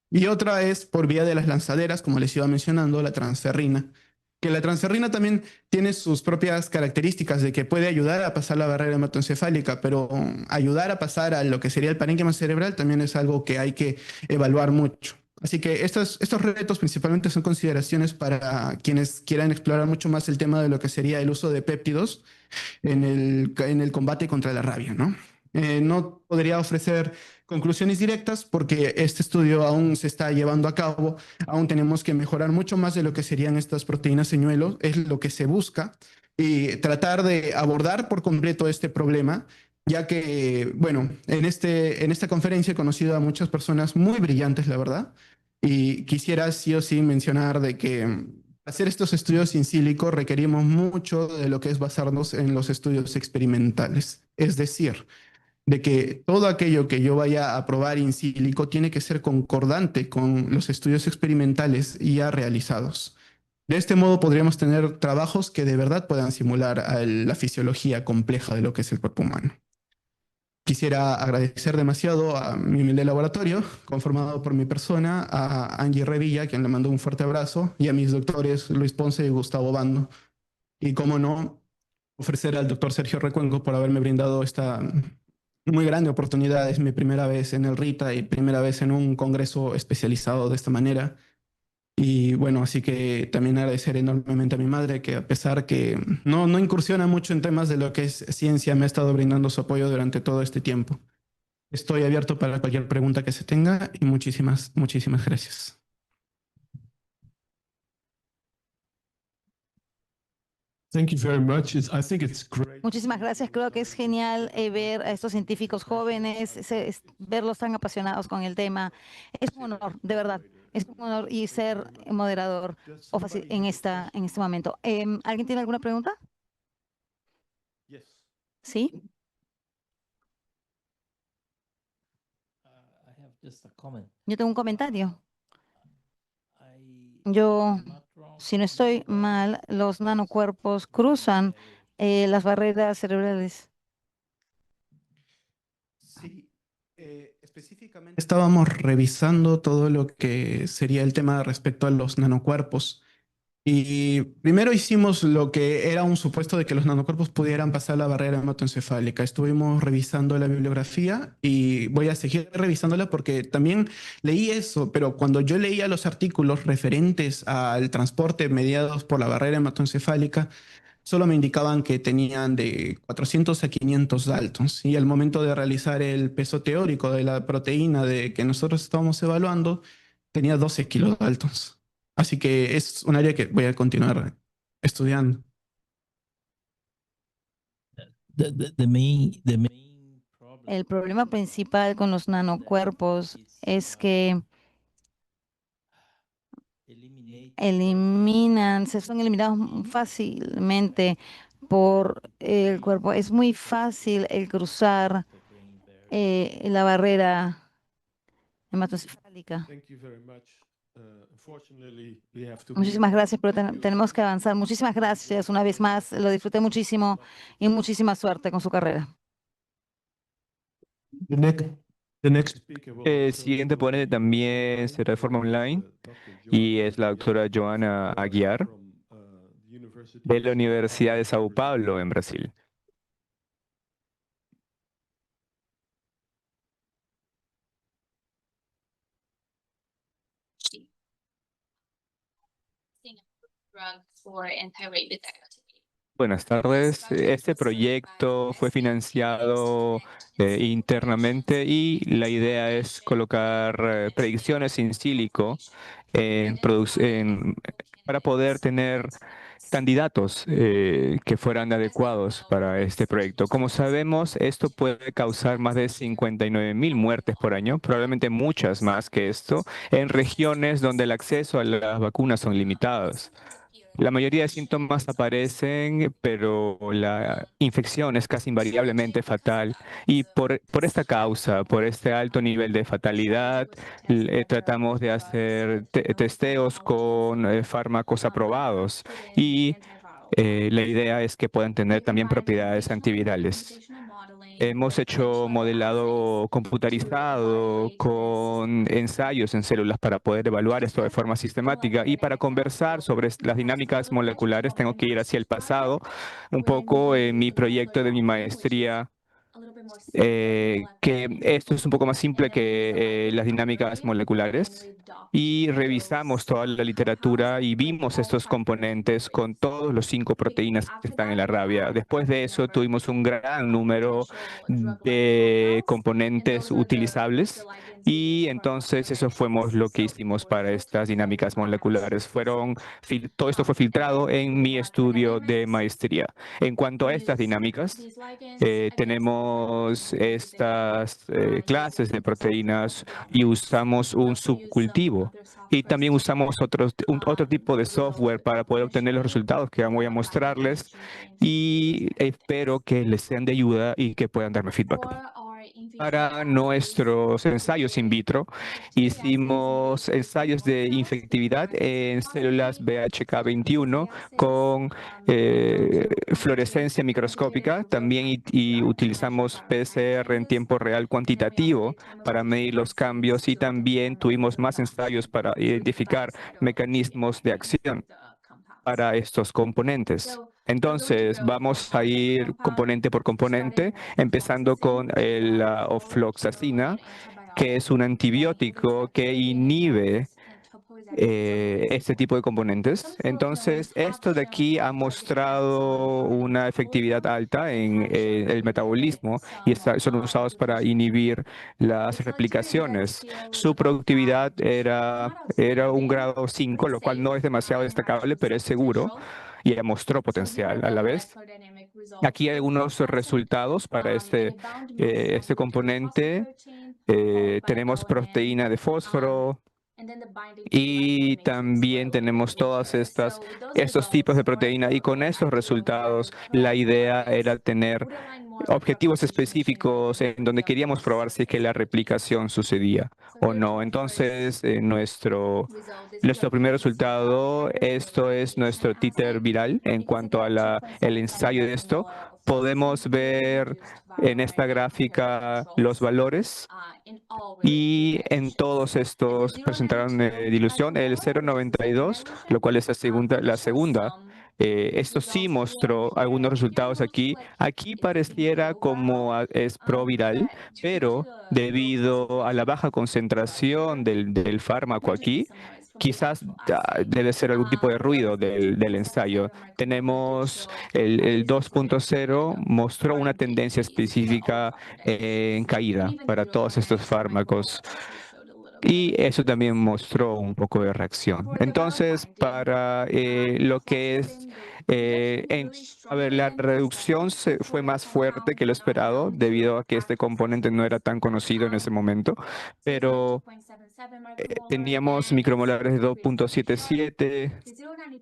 Y otra es por vía de las lanzaderas, como les iba mencionando, la transferrina, que la transferrina también tiene sus propias características de que puede ayudar a pasar la barrera hematoencefálica, pero ayudar a pasar a lo que sería el parénquima cerebral también es algo que hay que evaluar mucho. Así que estos retos principalmente son consideraciones para quienes quieran explorar mucho más el tema de lo que sería el uso de péptidos en el combate contra la rabia, ¿no? No podría ofrecer conclusiones directas porque este estudio aún se está llevando a cabo, aún tenemos que mejorar mucho más de lo que serían estas proteínas señuelos, es lo que se busca, y tratar de abordar por completo este problema, ya que, bueno, en esta conferencia he conocido a muchas personas muy brillantes, la verdad, y quisiera sí o sí mencionar de que hacer estos estudios in silico requerimos mucho de lo que es basarnos en los estudios experimentales, es decir, de que todo aquello que yo vaya a probar in silico tiene que ser concordante con los estudios experimentales ya realizados. De este modo podríamos tener trabajos que de verdad puedan simular la fisiología compleja de lo que es el cuerpo humano. Quisiera agradecer demasiado a mi humilde laboratorio, conformado por mi persona, a Angie Revilla, quien le mandó un fuerte abrazo, y a mis doctores Luis Ponce y Gustavo Bando. Y cómo no, ofrecer al doctor Sergio Recuenco por haberme brindado esta muy grande oportunidad. Es mi primera vez en el RITA y primera vez en un congreso especializado de esta manera. Y bueno, así que también agradecer enormemente a mi madre, que a pesar que no incursiona mucho en temas de lo que es ciencia, me ha estado brindando su apoyo durante todo este tiempo. Estoy abierto para cualquier pregunta que se tenga y muchísimas gracias. Thank you very much. I think it's great. Muchísimas gracias. Creo que es genial ver a estos científicos jóvenes, verlos tan apasionados con el tema. Es un honor, de verdad. Es un honor y ser moderador en este momento. ¿Alguien tiene alguna pregunta? Sí. Yo tengo un comentario. Si no estoy mal, los nanocuerpos cruzan las barreras cerebrales. Sí, específicamente estábamos revisando todo lo que sería el tema respecto a los nanocuerpos. Y primero hicimos lo que era un supuesto de que los nanocuerpos pudieran pasar la barrera hematoencefálica. Estuvimos revisando la bibliografía y voy a seguir revisándola porque también leí eso, pero cuando yo leía los artículos referentes al transporte mediados por la barrera hematoencefálica, solo me indicaban que tenían de 400 a 500 daltons. Y al momento de realizar el peso teórico de la proteína de que nosotros estábamos evaluando, tenía 12 kilodaltons. Así que es un área que voy a continuar estudiando. El problema principal con los nanocuerpos es que son eliminados fácilmente por el cuerpo. Es muy fácil el cruzar la barrera hematocefálica. Thank you very much. Unfortunately, we have to Muchísimas gracias, pero tenemos que avanzar. Muchísimas gracias una vez más. Lo disfruté muchísimo y muchísima suerte con su carrera. The next speaker will El also siguiente be ponente también será de forma online y es la doctora Joana Aguiar from, the University de la of Universidad de Sao Paulo en Brasil. Drug for anti-rabies activity. Buenas tardes. Este proyecto fue financiado internamente y la idea es colocar predicciones in silico para poder tener candidatos que fueran adecuados para este proyecto. Como sabemos, esto puede causar más de 59.000 muertes por año, probablemente muchas más que esto, en regiones donde el acceso a las vacunas son limitados. La mayoría de síntomas aparecen, pero la infección es casi invariablemente fatal. Y por esta causa, por este alto nivel de fatalidad, tratamos de hacer testeos con fármacos aprobados. Y la idea es que puedan tener también propiedades antivirales. Hemos hecho modelado computarizado con ensayos en células para poder evaluar esto de forma sistemática. Y para conversar sobre las dinámicas moleculares tengo que ir hacia el pasado. Un poco en mi proyecto de mi maestría, que esto es un poco más simple que las dinámicas moleculares. Y revisamos toda la literatura y vimos estos componentes con todos los 5 proteínas que están en la rabia. Después de eso tuvimos un gran número de componentes utilizables y entonces eso fue lo que hicimos para estas dinámicas moleculares. Todo esto fue filtrado en mi estudio de maestría. En cuanto a estas dinámicas, tenemos estas clases de proteínas y usamos un subcultivo. Y también usamos otro tipo de software para poder obtener los resultados que voy a mostrarles y espero que les sean de ayuda y que puedan darme feedback. Para nuestros ensayos in vitro, hicimos ensayos de infectividad en células BHK21 con fluorescencia microscópica. También y utilizamos PCR en tiempo real cuantitativo para medir los cambios y también tuvimos más ensayos para identificar mecanismos de acción para estos componentes. Entonces, vamos a ir componente por componente, empezando con la ofloxacina, que es un antibiótico que inhibe este tipo de componentes. Entonces, esto de aquí ha mostrado una efectividad alta en el metabolismo y son usados para inhibir las replicaciones. Su productividad era un grado 5, lo cual no es demasiado destacable, pero es seguro y mostró potencial a la vez. Aquí hay algunos resultados para este componente. Tenemos proteína de fósforo, y también tenemos estos tipos de proteína y con estos resultados la idea era tener objetivos específicos en donde queríamos probar si es que la replicación sucedía o no. Entonces, nuestro primer resultado, esto es nuestro títer viral en cuanto a el ensayo de esto. Podemos ver en esta gráfica los valores y en todos estos presentaron dilución, el 0,92, lo cual es la segunda. Esto sí mostró algunos resultados aquí. Aquí pareciera como es proviral, pero debido a la baja concentración del fármaco aquí, quizás debe ser algún tipo de ruido del ensayo. Tenemos el 2.0 mostró una tendencia específica en caída para todos estos fármacos. Y eso también mostró un poco de reacción. Entonces, para lo que es, la reducción fue más fuerte que lo esperado debido a que este componente no era tan conocido en ese momento, pero teníamos micromolares de 2.77.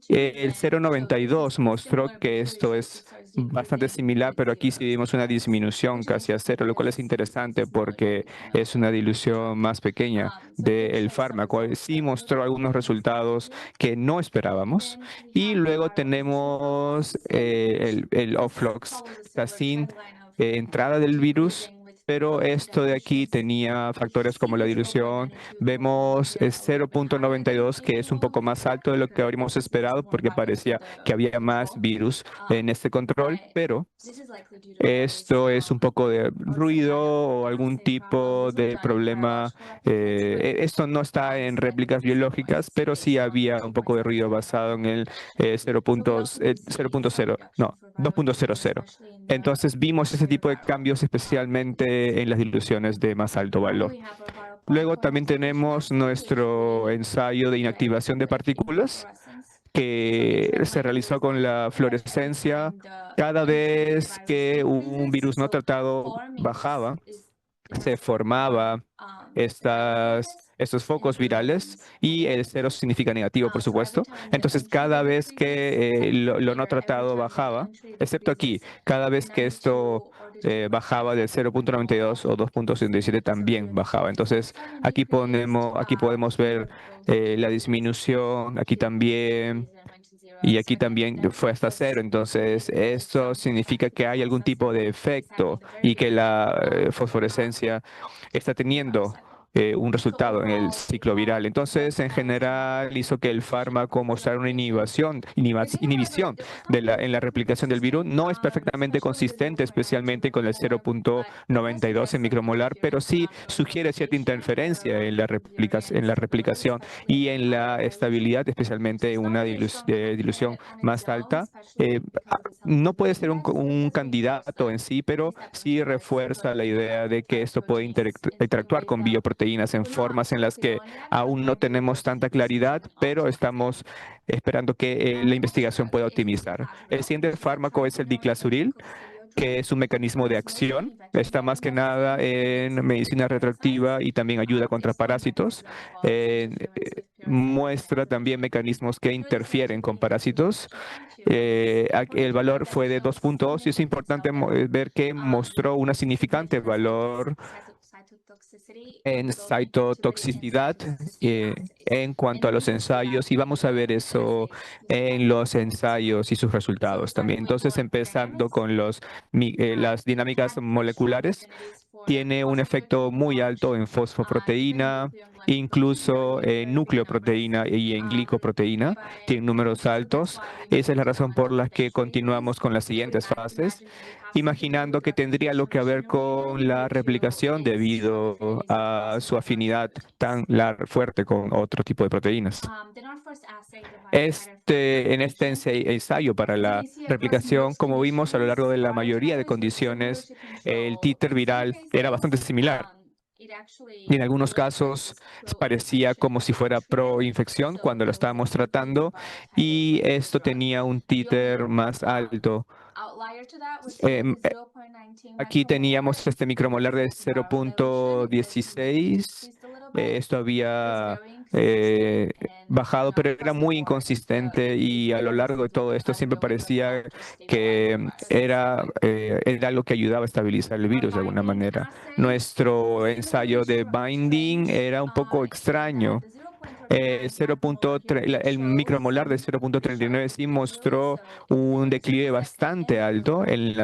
El 0.92 mostró que esto es bastante similar, pero aquí sí vimos una disminución casi a cero, lo cual es interesante porque es una dilución más pequeña del fármaco. Sí mostró algunos resultados que no esperábamos. Y luego tenemos el ofloxacin, entrada del virus. Pero esto de aquí tenía factores como la dilución. Vemos 0.92, que es un poco más alto de lo que habríamos esperado porque parecía que había más virus en este control, pero esto es un poco de ruido o algún tipo de problema. Esto no está en réplicas biológicas, pero sí había un poco de ruido basado en el 0.0, no, 2.00. Entonces vimos ese tipo de cambios especialmente en las diluciones de más alto valor. Luego también tenemos nuestro ensayo de inactivación de partículas que se realizó con la fluorescencia. Cada vez que un virus no tratado bajaba, se formaba estos focos virales y el 0 significa negativo, por supuesto. Entonces, cada vez que lo no tratado bajaba, excepto aquí, cada vez que esto bajaba del 0.92 o 2.77 también bajaba. Entonces, aquí podemos ver la disminución, aquí también. Y aquí también fue hasta cero. Entonces, esto significa que hay algún tipo de efecto y que la fosforescencia está teniendo un resultado en el ciclo viral. Entonces, en general, hizo que el fármaco mostrara una inhibición en la replicación del virus. No es perfectamente consistente, especialmente con el 0.92 en micromolar, pero sí sugiere cierta interferencia en la replicación y en la estabilidad, especialmente en una dilución más alta. No puede ser un candidato en sí, pero sí refuerza la idea de que esto puede interactuar con bioproteínas en formas en las que aún no tenemos tanta claridad, pero estamos esperando que la investigación pueda optimizar. El siguiente fármaco es el diclazuril, que es un mecanismo de acción. Está más que nada en medicina retroactiva y también ayuda contra parásitos. Muestra también mecanismos que interfieren con parásitos. El valor fue de 2.2 y es importante ver que mostró una significante valor en cytotoxicidad en cuanto a los ensayos, y vamos a ver eso en los ensayos y sus resultados también. Entonces, empezando con las dinámicas moleculares, tiene un efecto muy alto en fosfoproteína, incluso en nucleoproteína y en glicoproteína. Tiene números altos. Esa es la razón por la que continuamos con las siguientes fases, imaginando que tendría lo que ver con la replicación debido a su afinidad tan fuerte con otro tipo de proteínas. En este ensayo para la replicación, como vimos a lo largo de la mayoría de condiciones, el títer viral era bastante similar. Y en algunos casos parecía como si fuera pro-infección cuando lo estábamos tratando, y esto tenía un títer más alto. Aquí teníamos este micromolar de 0.16. Esto había bajado, pero era muy inconsistente, y a lo largo de todo esto siempre parecía que era algo que ayudaba a estabilizar el virus de alguna manera. Nuestro ensayo de binding era un poco extraño. El micromolar de 0.39 sí mostró un declive bastante alto en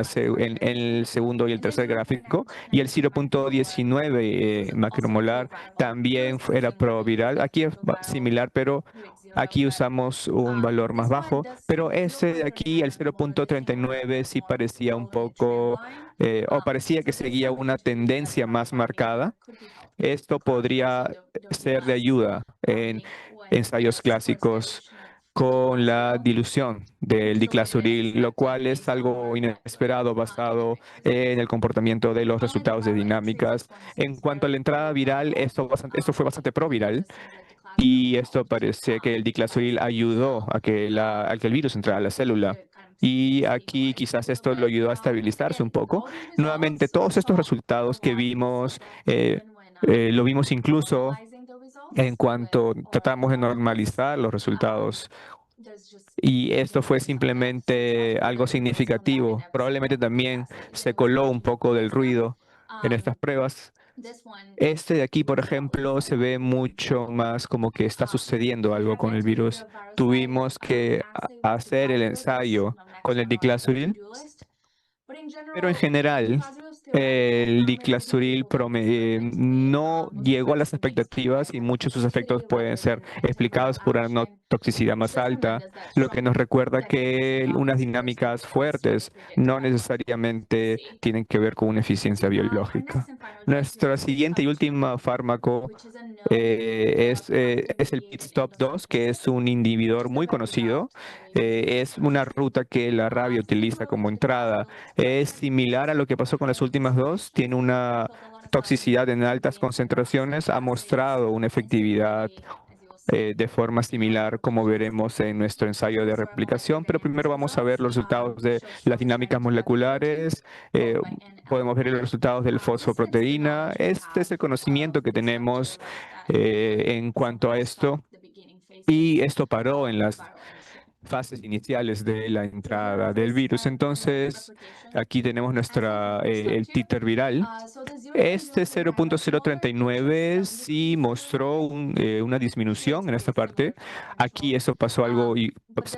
el segundo y el tercer gráfico, y el 0.19 macromolar también era proviral. Aquí es similar, pero aquí usamos un valor más bajo, pero ese de aquí, el 0.39, sí parecía un poco, o parecía que seguía una tendencia más marcada. Esto podría ser de ayuda en ensayos clásicos con la dilución del diclazuril, lo cual es algo inesperado basado en el comportamiento de los resultados de dinámicas. En cuanto a la entrada viral, esto fue bastante proviral y esto parece que el diclazuril ayudó a que el virus entrara a la célula. Y aquí quizás esto lo ayudó a estabilizarse un poco. Nuevamente, todos estos resultados que vimos, lo vimos incluso en cuanto tratamos de normalizar los resultados. Y esto fue simplemente algo significativo. Probablemente también se coló un poco del ruido en estas pruebas. Este de aquí, por ejemplo, se ve mucho más como que está sucediendo algo con el virus. Tuvimos que hacer el ensayo con el diclazuril, pero en general el diclazuril no llegó a las expectativas y muchos de sus efectos pueden ser explicados por una no toxicidad más alta, lo que nos recuerda que unas dinámicas fuertes no necesariamente tienen que ver con una eficiencia biológica. Nuestra siguiente y última fármaco es el Pit Stop 2, que es un inhibidor muy conocido. Es una ruta que la rabia utiliza como entrada. Es similar a lo que pasó con las últimas dos. Tiene una toxicidad en altas concentraciones. Ha mostrado una efectividad de forma similar, como veremos en nuestro ensayo de replicación, pero primero vamos a ver los resultados de las dinámicas moleculares. Podemos ver los resultados del fosfoproteína. Este es el conocimiento que tenemos en cuanto a esto, y esto paró en las fases iniciales de la entrada del virus. Entonces, aquí tenemos el títer viral. Este 0.039 sí mostró una disminución en esta parte. Aquí eso pasó algo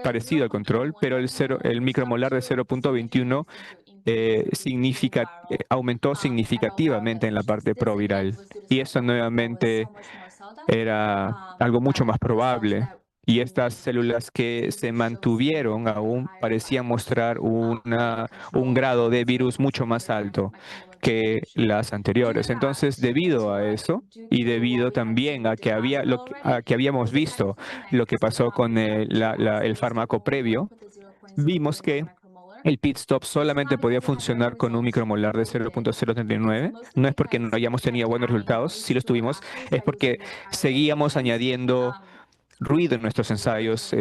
parecido al control, pero el micromolar de 0.21 aumentó significativamente en la parte proviral. Y eso nuevamente era algo mucho más probable. Y estas células que se mantuvieron aún parecían mostrar un grado de virus mucho más alto que las anteriores. Entonces, debido a eso y debido también a que habíamos visto lo que pasó con el fármaco previo, vimos que el pit stop solamente podía funcionar con un micromolar de 0.039. No es porque no hayamos tenido buenos resultados, sí los tuvimos, es porque seguíamos añadiendo ruido en nuestros ensayos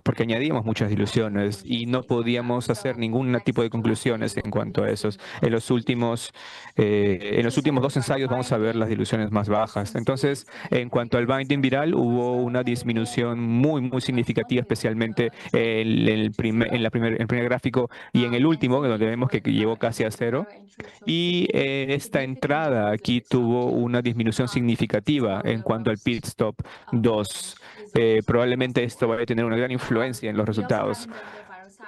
porque añadíamos muchas diluciones y no podíamos hacer ningún tipo de conclusiones en cuanto a esos. En los últimos dos ensayos vamos a ver las diluciones más bajas. Entonces, en cuanto al binding viral, hubo una disminución muy, muy significativa, especialmente en el primer gráfico y en el último, donde vemos que llegó casi a cero. Y esta entrada aquí tuvo una disminución significativa en cuanto al pit stop 2. Probablemente esto va a tener una gran influencia en los resultados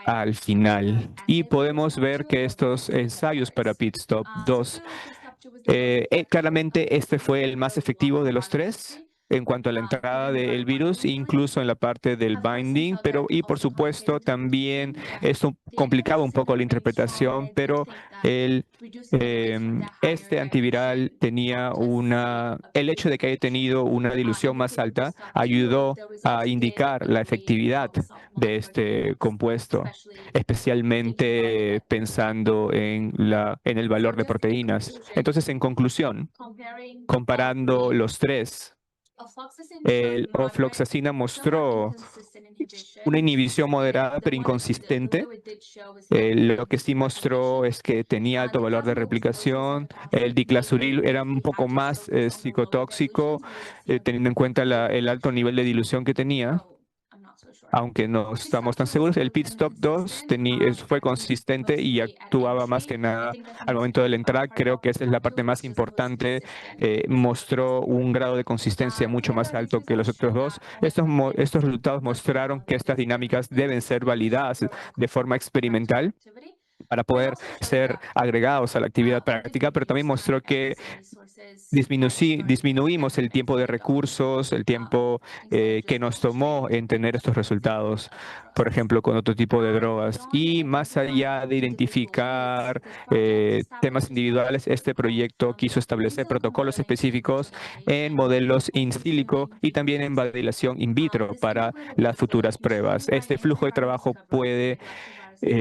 al final. Y podemos ver que estos ensayos para Pit Stop 2, claramente este fue el más efectivo de los tres en cuanto a la entrada del virus, incluso en la parte del binding, y por supuesto también esto complicaba un poco la interpretación, pero este antiviral el hecho de que haya tenido una dilución más alta ayudó a indicar la efectividad de este compuesto, especialmente pensando en el valor de proteínas. Entonces, en conclusión, comparando los tres, el ofloxacina mostró una inhibición moderada pero inconsistente. Lo que sí mostró es que tenía alto valor de replicación. El diclazuril era un poco más psicotóxico, teniendo en cuenta el alto nivel de dilución que tenía. Aunque no estamos tan seguros, el Pit Stop 2 fue consistente y actuaba más que nada al momento de la entrada. Creo que esa es la parte más importante. Mostró un grado de consistencia mucho más alto que los otros dos. Estos resultados mostraron que estas dinámicas deben ser validadas de forma experimental para poder ser agregados a la actividad práctica, pero también mostró que disminuimos el tiempo de recursos, el tiempo que nos tomó en tener estos resultados, por ejemplo, con otro tipo de drogas. Y más allá de identificar temas individuales, este proyecto quiso establecer protocolos específicos en modelos in silico y también en validación in vitro para las futuras pruebas. Este flujo de trabajo puede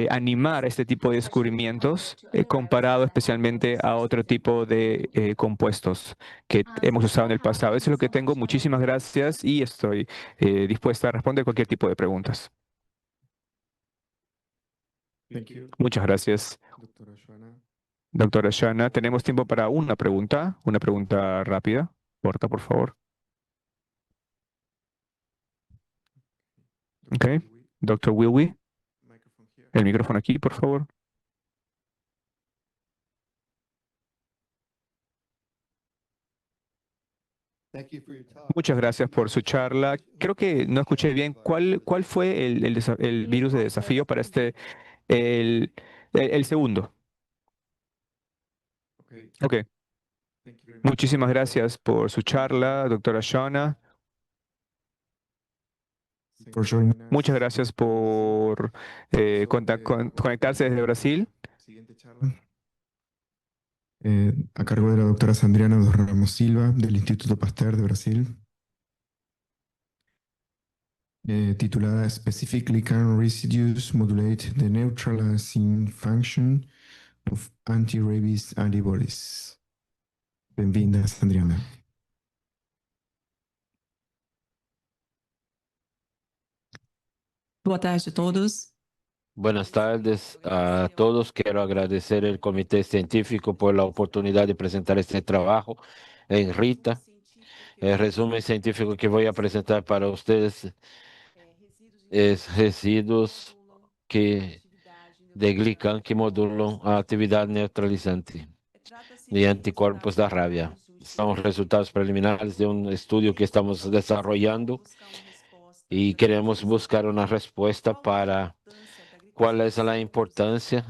animar este tipo de descubrimientos comparado especialmente a otro tipo de compuestos que hemos usado en el pasado. Eso es lo que tengo. Muchísimas gracias y estoy dispuesta a responder cualquier tipo de preguntas. Muchas gracias, Doctora Joana. doctora Shana. Tenemos tiempo para una pregunta rápida. Corta, por favor. Ok. Doctor Wilwy, Microphone here. el micrófono aquí, por favor. Muchas gracias por su charla. Creo que no escuché bien. ¿Cuál fue el virus de desafío para el, el segundo? Okay. Ok. Thank you very much. Muchísimas gracias por su charla, doctora Shana. For joining us. Muchas gracias por conectarse desde Brasil. Siguiente charla. A cargo de la doctora Sandriana dos Ramos Silva, del Instituto Pasteur de Brasil. Titulada Specifically Can Residues Modulate the Neutralizing Function of Anti-Rabies Antibodies? Bem-vinda, Sandriana. Boa tarde a todos. Buenas tardes a todos. Quiero agradecer al Comité Científico por la oportunidad de presentar este trabajo en RITA. El resumen científico que voy a presentar para ustedes es residuos de glican que modulan a actividad neutralizante de anticuerpos da rabia. Son resultados preliminares de un estudio que estamos desarrollando y queremos buscar una respuesta para cuál es la importancia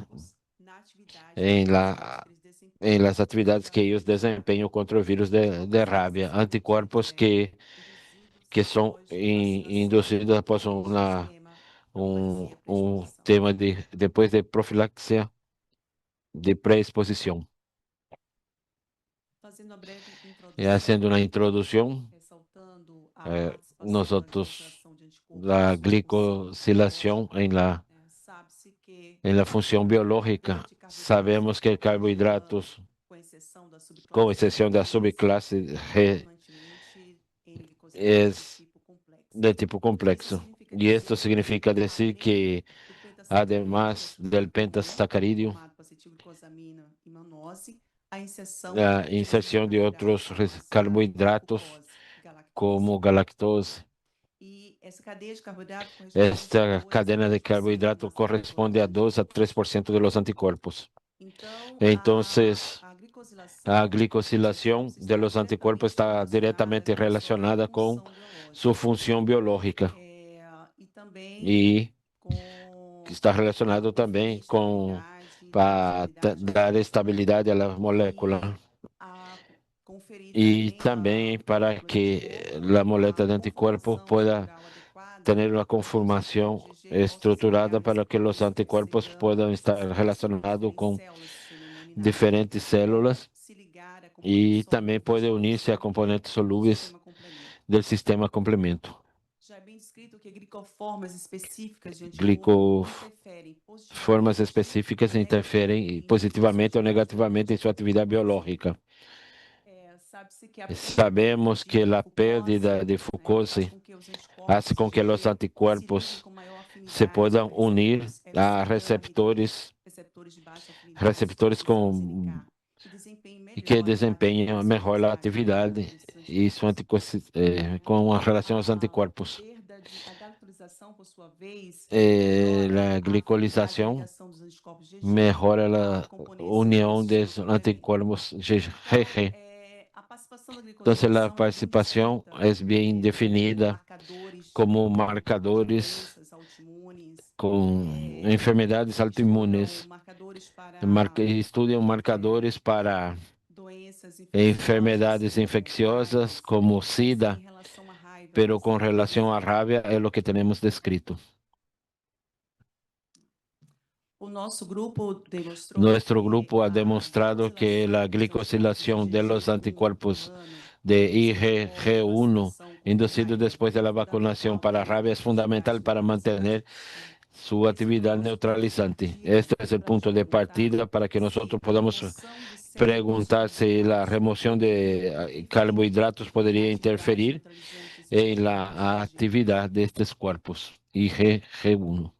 en las actividades que ellos desempeñan contra el virus de rabia, anticuerpos que son inducidos após un tema después de profilaxia de preexposición. Y haciendo una introducción, nosotros la glicosilación en la función biológica, sabemos que carbohidratos, con excepción de la subclase G, es de tipo complexo. Y esto significa decir que además del pentasacárido, la inserción de otros carbohidratos como galactose. Esta cadena de carbohidratos corresponde a 2 a 3% de los anticuerpos. Entonces, la glicosilación de los anticuerpos está directamente relacionada con su función biológica y está relacionado también con para dar estabilidad a la molécula y también para que la molécula de anticuerpos pueda tener una conformación estructurada para que los anticuerpos puedan estar relacionados con diferentes células y también puede unirse a componentes solubles del sistema complemento. Glicoformas específicas interfieren positivamente o negativamente en su actividad biológica. Sabemos que la pérdida de fucose hace con que los anticuerpos se puedan unir a receptores y que desempeñan mejor la actividad y con relación a los anticuerpos. La glicolización mejora la unión de los anticuerpos GG. Entonces, la participación es bien definida como marcadores con enfermedades autoinmunes estudiam marcadores para enfermedades infecciosas como SIDA, pero com relação à rabia é o que temos descrito. Nuestro grupo ha demostrado que la glicosilación de los anticuerpos de IgG1 inducido después de la vacunación para rabia es fundamental para mantener su actividad neutralizante. Este es el punto de partida para que nosotros podamos preguntar si la remoción de carbohidratos podría interferir en la actividad de estos cuerpos IgG1.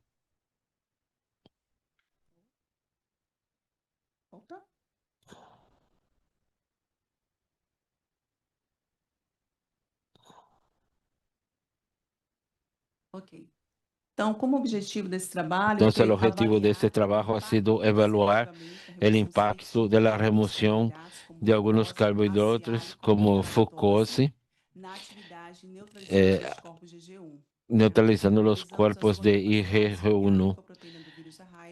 Entonces, el objetivo de este trabajo ha sido evaluar el impacto de la remoción de algunos carbohidratos como fructose, neutralizando los cuerpos de IgG1.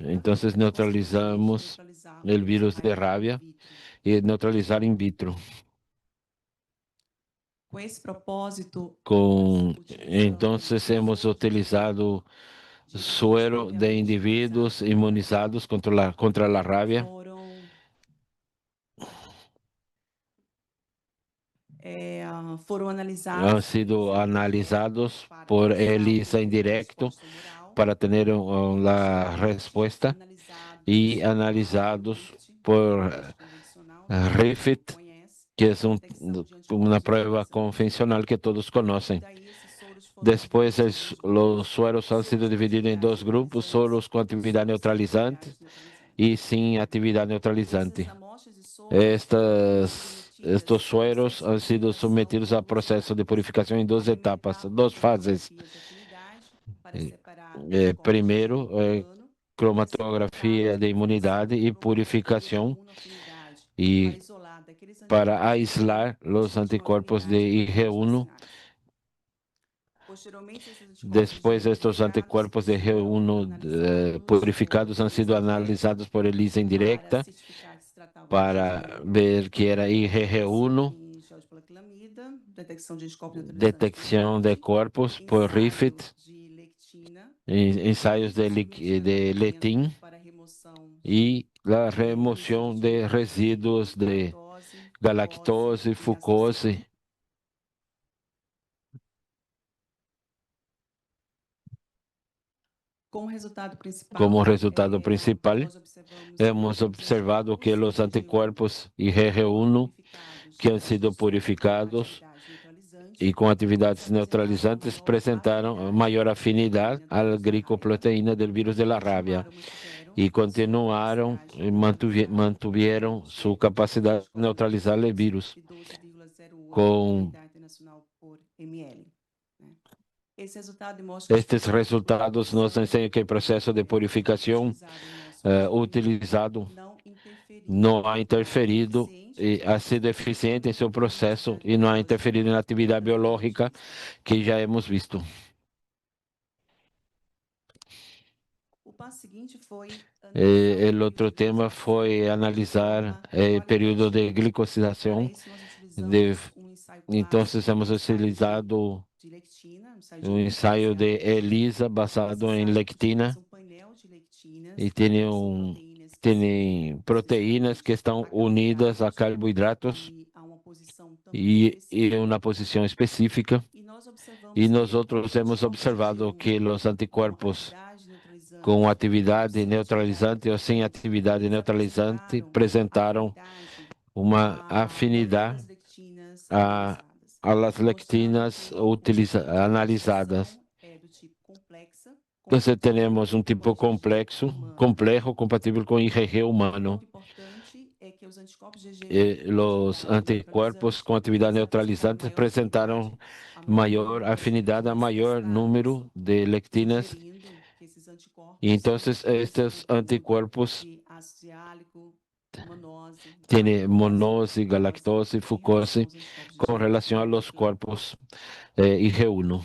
Entonces, neutralizamos el virus de rabia y neutralizar in vitro. Entonces, hemos utilizado suero de indivíduos inmunizados contra la rabia. Han sido analizados por ELISA indirecto para tener la respuesta y analizados por RIFIT, que es una prueba convencional que todos conocen. Después, los sueros han sido divididos en dos grupos, sueros con actividad neutralizante y sin actividad neutralizante. Estos sueros han sido sometidos a proceso de purificación en dos etapas, dos fases. Primero, cromatografía de inmunidade y purificación y para aislar los anticuerpos de IgG1. Después, estos anticuerpos de IgG1 purificados han sido analizados por ELISA indirecta para ver que era IgG1, detección de cuerpos por RIFIT, ensayos de letin y la remoción de residuos de galactose y fructose. Como resultado principal, hemos observado que los anticuerpos IgG1 que han sido purificados y con actividades neutralizantes presentaron mayor afinidad a la glicoproteína del virus de la rabia y continuaron y mantuvieron su capacidad de neutralizar el virus con estos resultados nos enseñan que el proceso de purificación utilizado no ha interferido e ha sido eficiente em seu processo e não ha interferido na atividade biológica que já hemos visto. O outro tema foi analisar o período de glicosilação. Então, hemos utilizado um ensaio de ELISA basado em lectina e tem proteínas que estão unidas a carboidratos e em uma posição específica. E nós outros hemos observado que os anticorpos com atividade neutralizante ou sem atividade neutralizante apresentaram uma afinidade às lectinas analisadas. Então, temos um tipo complejo, compatível com IgG humano. E os anticorpos com atividade neutralizante apresentaram maior afinidade a maior número de lectinas. E então, estes anticorpos têm monose, galactose, fructose com relação aos corpos IgG1.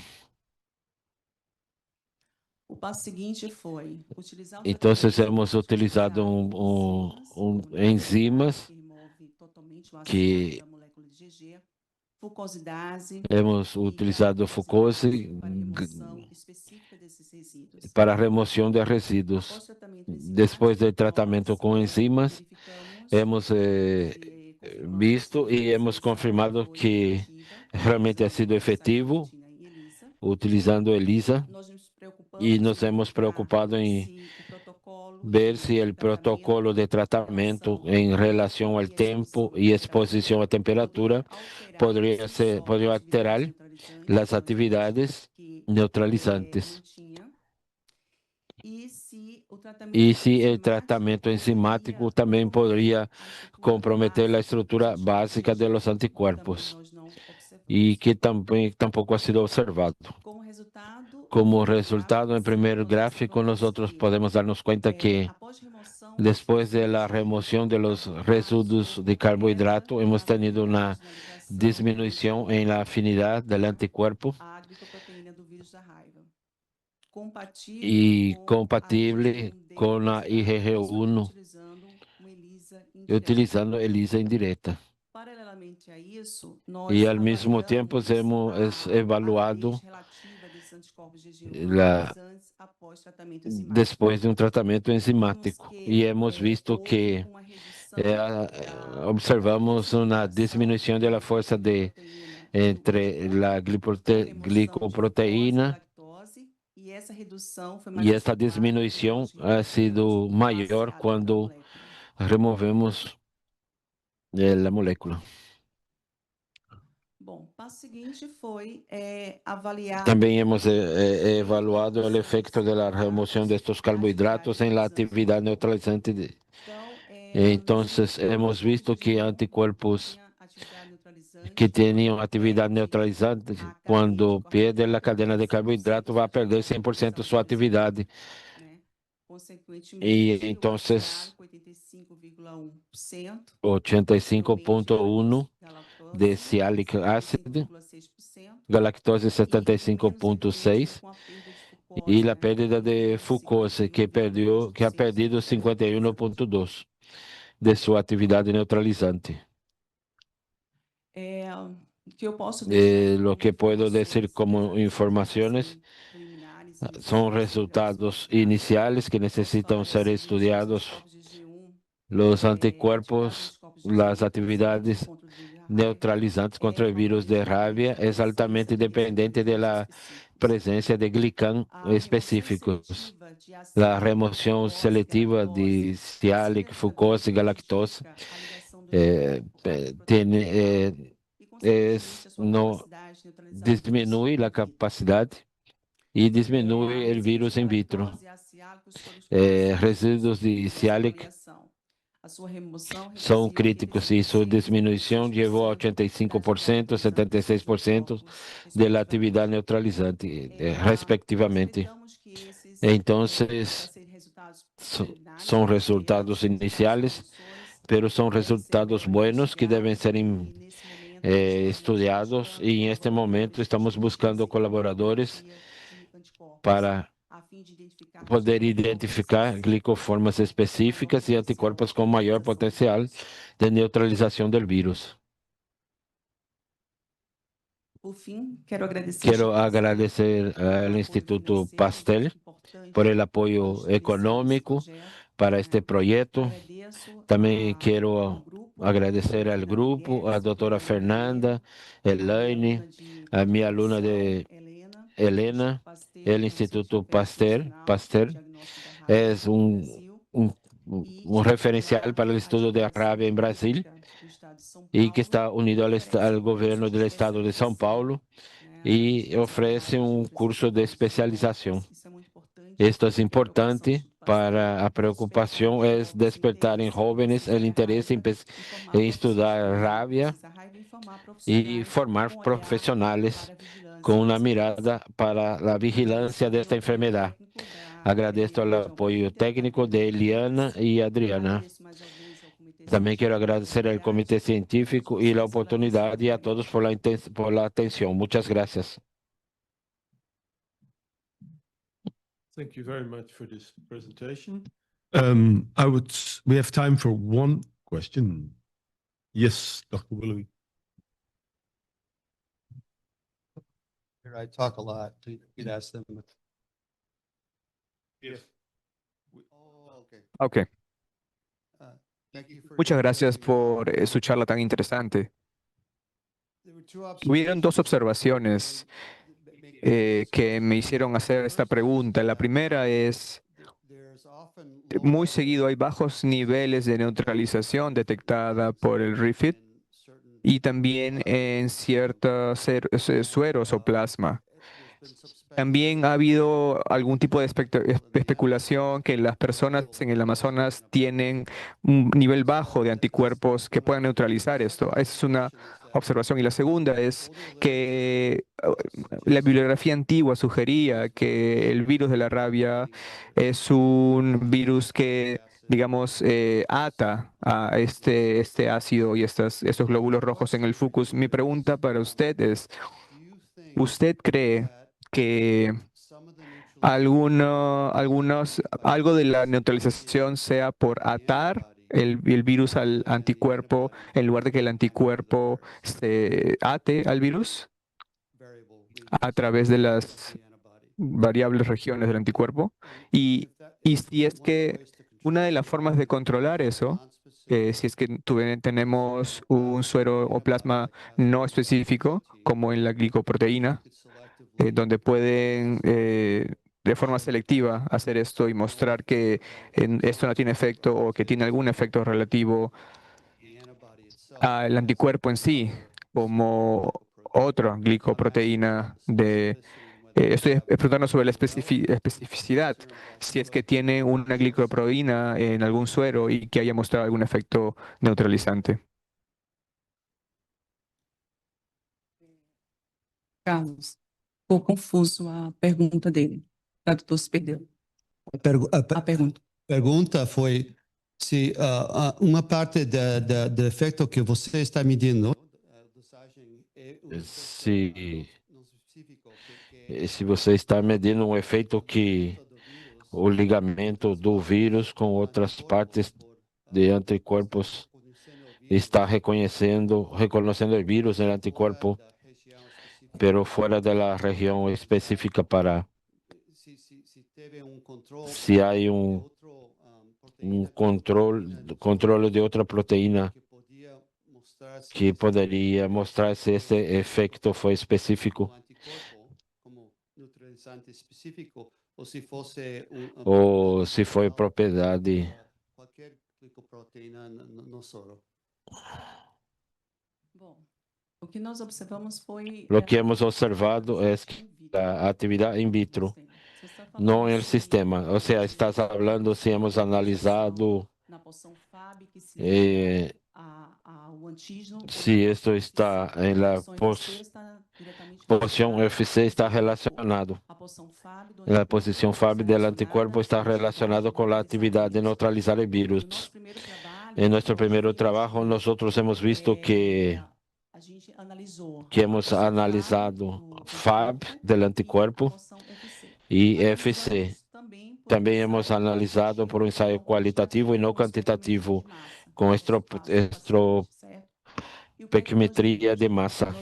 Entonces hemos utilizado enzimas que hemos utilizado fucose para remoción de residuos. Después del tratamiento con enzimas, hemos visto y hemos confirmado que realmente ha sido efectivo utilizando ELISA y nos hemos preocupado en ver si el protocolo de tratamiento en relación al tiempo y exposición a temperatura podría alterar las actividades neutralizantes. Y si el tratamiento enzimático también podría comprometer la estructura básica de los anticuerpos y que también tampoco ha sido observado. Como resultado, en el primer gráfico, nosotros podemos darnos cuenta que después de la remoción de los residuos de carbohidrato, hemos tenido una disminución en la afinidad del anticuerpo y compatible con la IgG1 utilizando ELISA indirecta. Y al mismo tiempo hemos evaluado después de un tratamiento enzimático y hemos visto que observamos una disminución de la fuerza entre la glicoproteína y esta disminución ha sido mayor cuando removemos la molécula. También hemos evaluado el efecto de la remoción de estos carbohidratos en la actividad neutralizante. Entonces, hemos visto que anticuerpos que tenían actividad neutralizante, cuando pierde la cadena de carbohidratos, va a perder 100% su actividad. Y entonces, 85.1% de sialic acid, galactose 75.6% y la pérdida de fucose que ha perdido 51.2% de su actividad neutralizante. Lo que puedo decir como informaciones son resultados iniciales que necesitan ser estudiados. Los anticuerpos, las actividades neutralizantes contra el virus de rabia es altamente dependiente de la presencia de glican específicos. La remoción selectiva de sialic, fucose y galactose no disminuye la capacidad y disminuye el virus in vitro. Residuos de sialic son críticos y su disminución llevó a 85%, 76% de la actividad neutralizante, respectivamente. Entonces, son resultados iniciales, pero son resultados buenos que deben ser estudiados y en este momento estamos buscando colaboradores para poder identificar glicoformas específicas y anticuerpos con mayor potencial de neutralización del virus. Quiero agradecer al Instituto Pasteur por el apoyo económico para este proyecto. También quiero agradecer al grupo, a la doctora Fernanda, Elaine, a mi alumna de Elena, el Instituto Pasteur es un referencial para el estudio de rabia en Brasil y que está unido al gobierno del estado de São Paulo y ofrece un curso de especialización. Esto es importante para la preocupación es despertar en jóvenes el interés en estudiar rabia y formar profesionales con una mirada para la vigilancia de esta enfermedad. Agradezco el apoyo técnico de Eliana y Adriana. También quiero agradecer al comité científico y la oportunidad y a todos por la atención. Muchas gracias. Thank you very much for this presentation. We have time for one question. Yes, Dr. Willoughby. I talk a lot. You'd ask them. Ok. Muchas gracias por su charla tan interesante. Hubieron dos observaciones que me hicieron hacer esta pregunta. La primera es, muy seguido hay bajos niveles de neutralización detectada por el REFIT y también en ciertos sueros o plasma. También ha habido algún tipo de especulación que las personas en el Amazonas tienen un nivel bajo de anticuerpos que puedan neutralizar esto. Esa es una observación. Y la segunda es que la bibliografía antigua sugería que el virus de la rabia es un virus que, digamos, ata a este ácido y estos glóbulos rojos en el fucus. Mi pregunta para usted es, ¿usted cree que algo de la neutralización sea por atar el virus al anticuerpo en lugar de que el anticuerpo se ate al virus a través de las variables regiones del anticuerpo? Y si es que una de las formas de controlar eso, si es que tenemos un suero o plasma no específico, como en la glicoproteína, donde pueden de forma selectiva hacer esto y mostrar que esto no tiene efecto o que tiene algún efecto relativo al anticuerpo en sí, como otra glicoproteína estoy preguntando sobre la especificidad, si es que tiene una glicoproteína en algún suero y que haya mostrado algún efecto neutralizante. Carlos, ficou confuso a pergunta dele. O tradutor se perdeu. A pergunta. Pergunta foi se uma parte do efeito que você está medindo. Se você está medindo um efeito que o ligamento do vírus com outras partes de anticorpos está reconhecendo o vírus no anticorpo, pero fora da região específica para se há controle de outra proteína que poderia mostrar se esse efeito foi específico ou se foi propriedade. Qualquer glicoproteína no soro. Bom, o que nós observamos foi. O que hemos observado é a atividade in vitro, não no sistema. Ou seja, estás falando se hemos analisado se isto está em la posição FC está relacionado. A posição FAB do anticorpo está relacionado com a atividade de neutralizar o vírus. Em nosso primeiro trabalho, nós hemos visto que hemos analisado FAB do anticorpo e FC. Também hemos analisado por ensaio qualitativo e não quantitativo, com estoiquimetria de massa.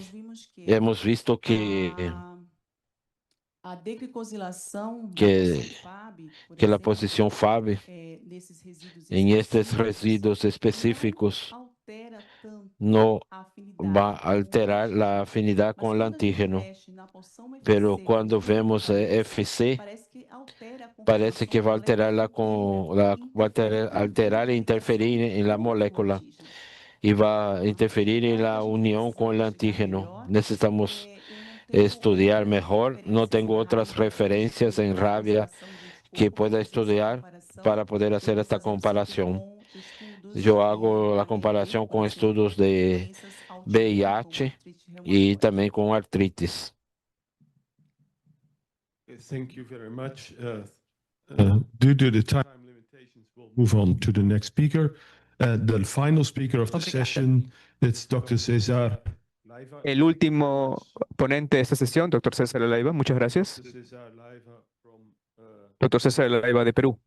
Hemos visto que a deglicosilação que a posição FAB em estes resíduos específicos não vai alterar a afinidade com o antígeno. Pero quando vemos FC, parece que vai alterar e interferir na molécula e vai interferir na união com o antígeno. Necessitamos estudar melhor. Não tenho outras referências em rabia que pueda estudar para poder fazer esta comparação. Eu hago a comparação com estudos de VIH e também com artrites. Thank you very much. Due to the time limitations, we'll move on to the next speaker. The final speaker of the session, it's Dr. César Leiva. El último ponente de esta sesión, Dr. César Leiva, muchas gracias. César Leiva from Doctor César Laiva de Perú.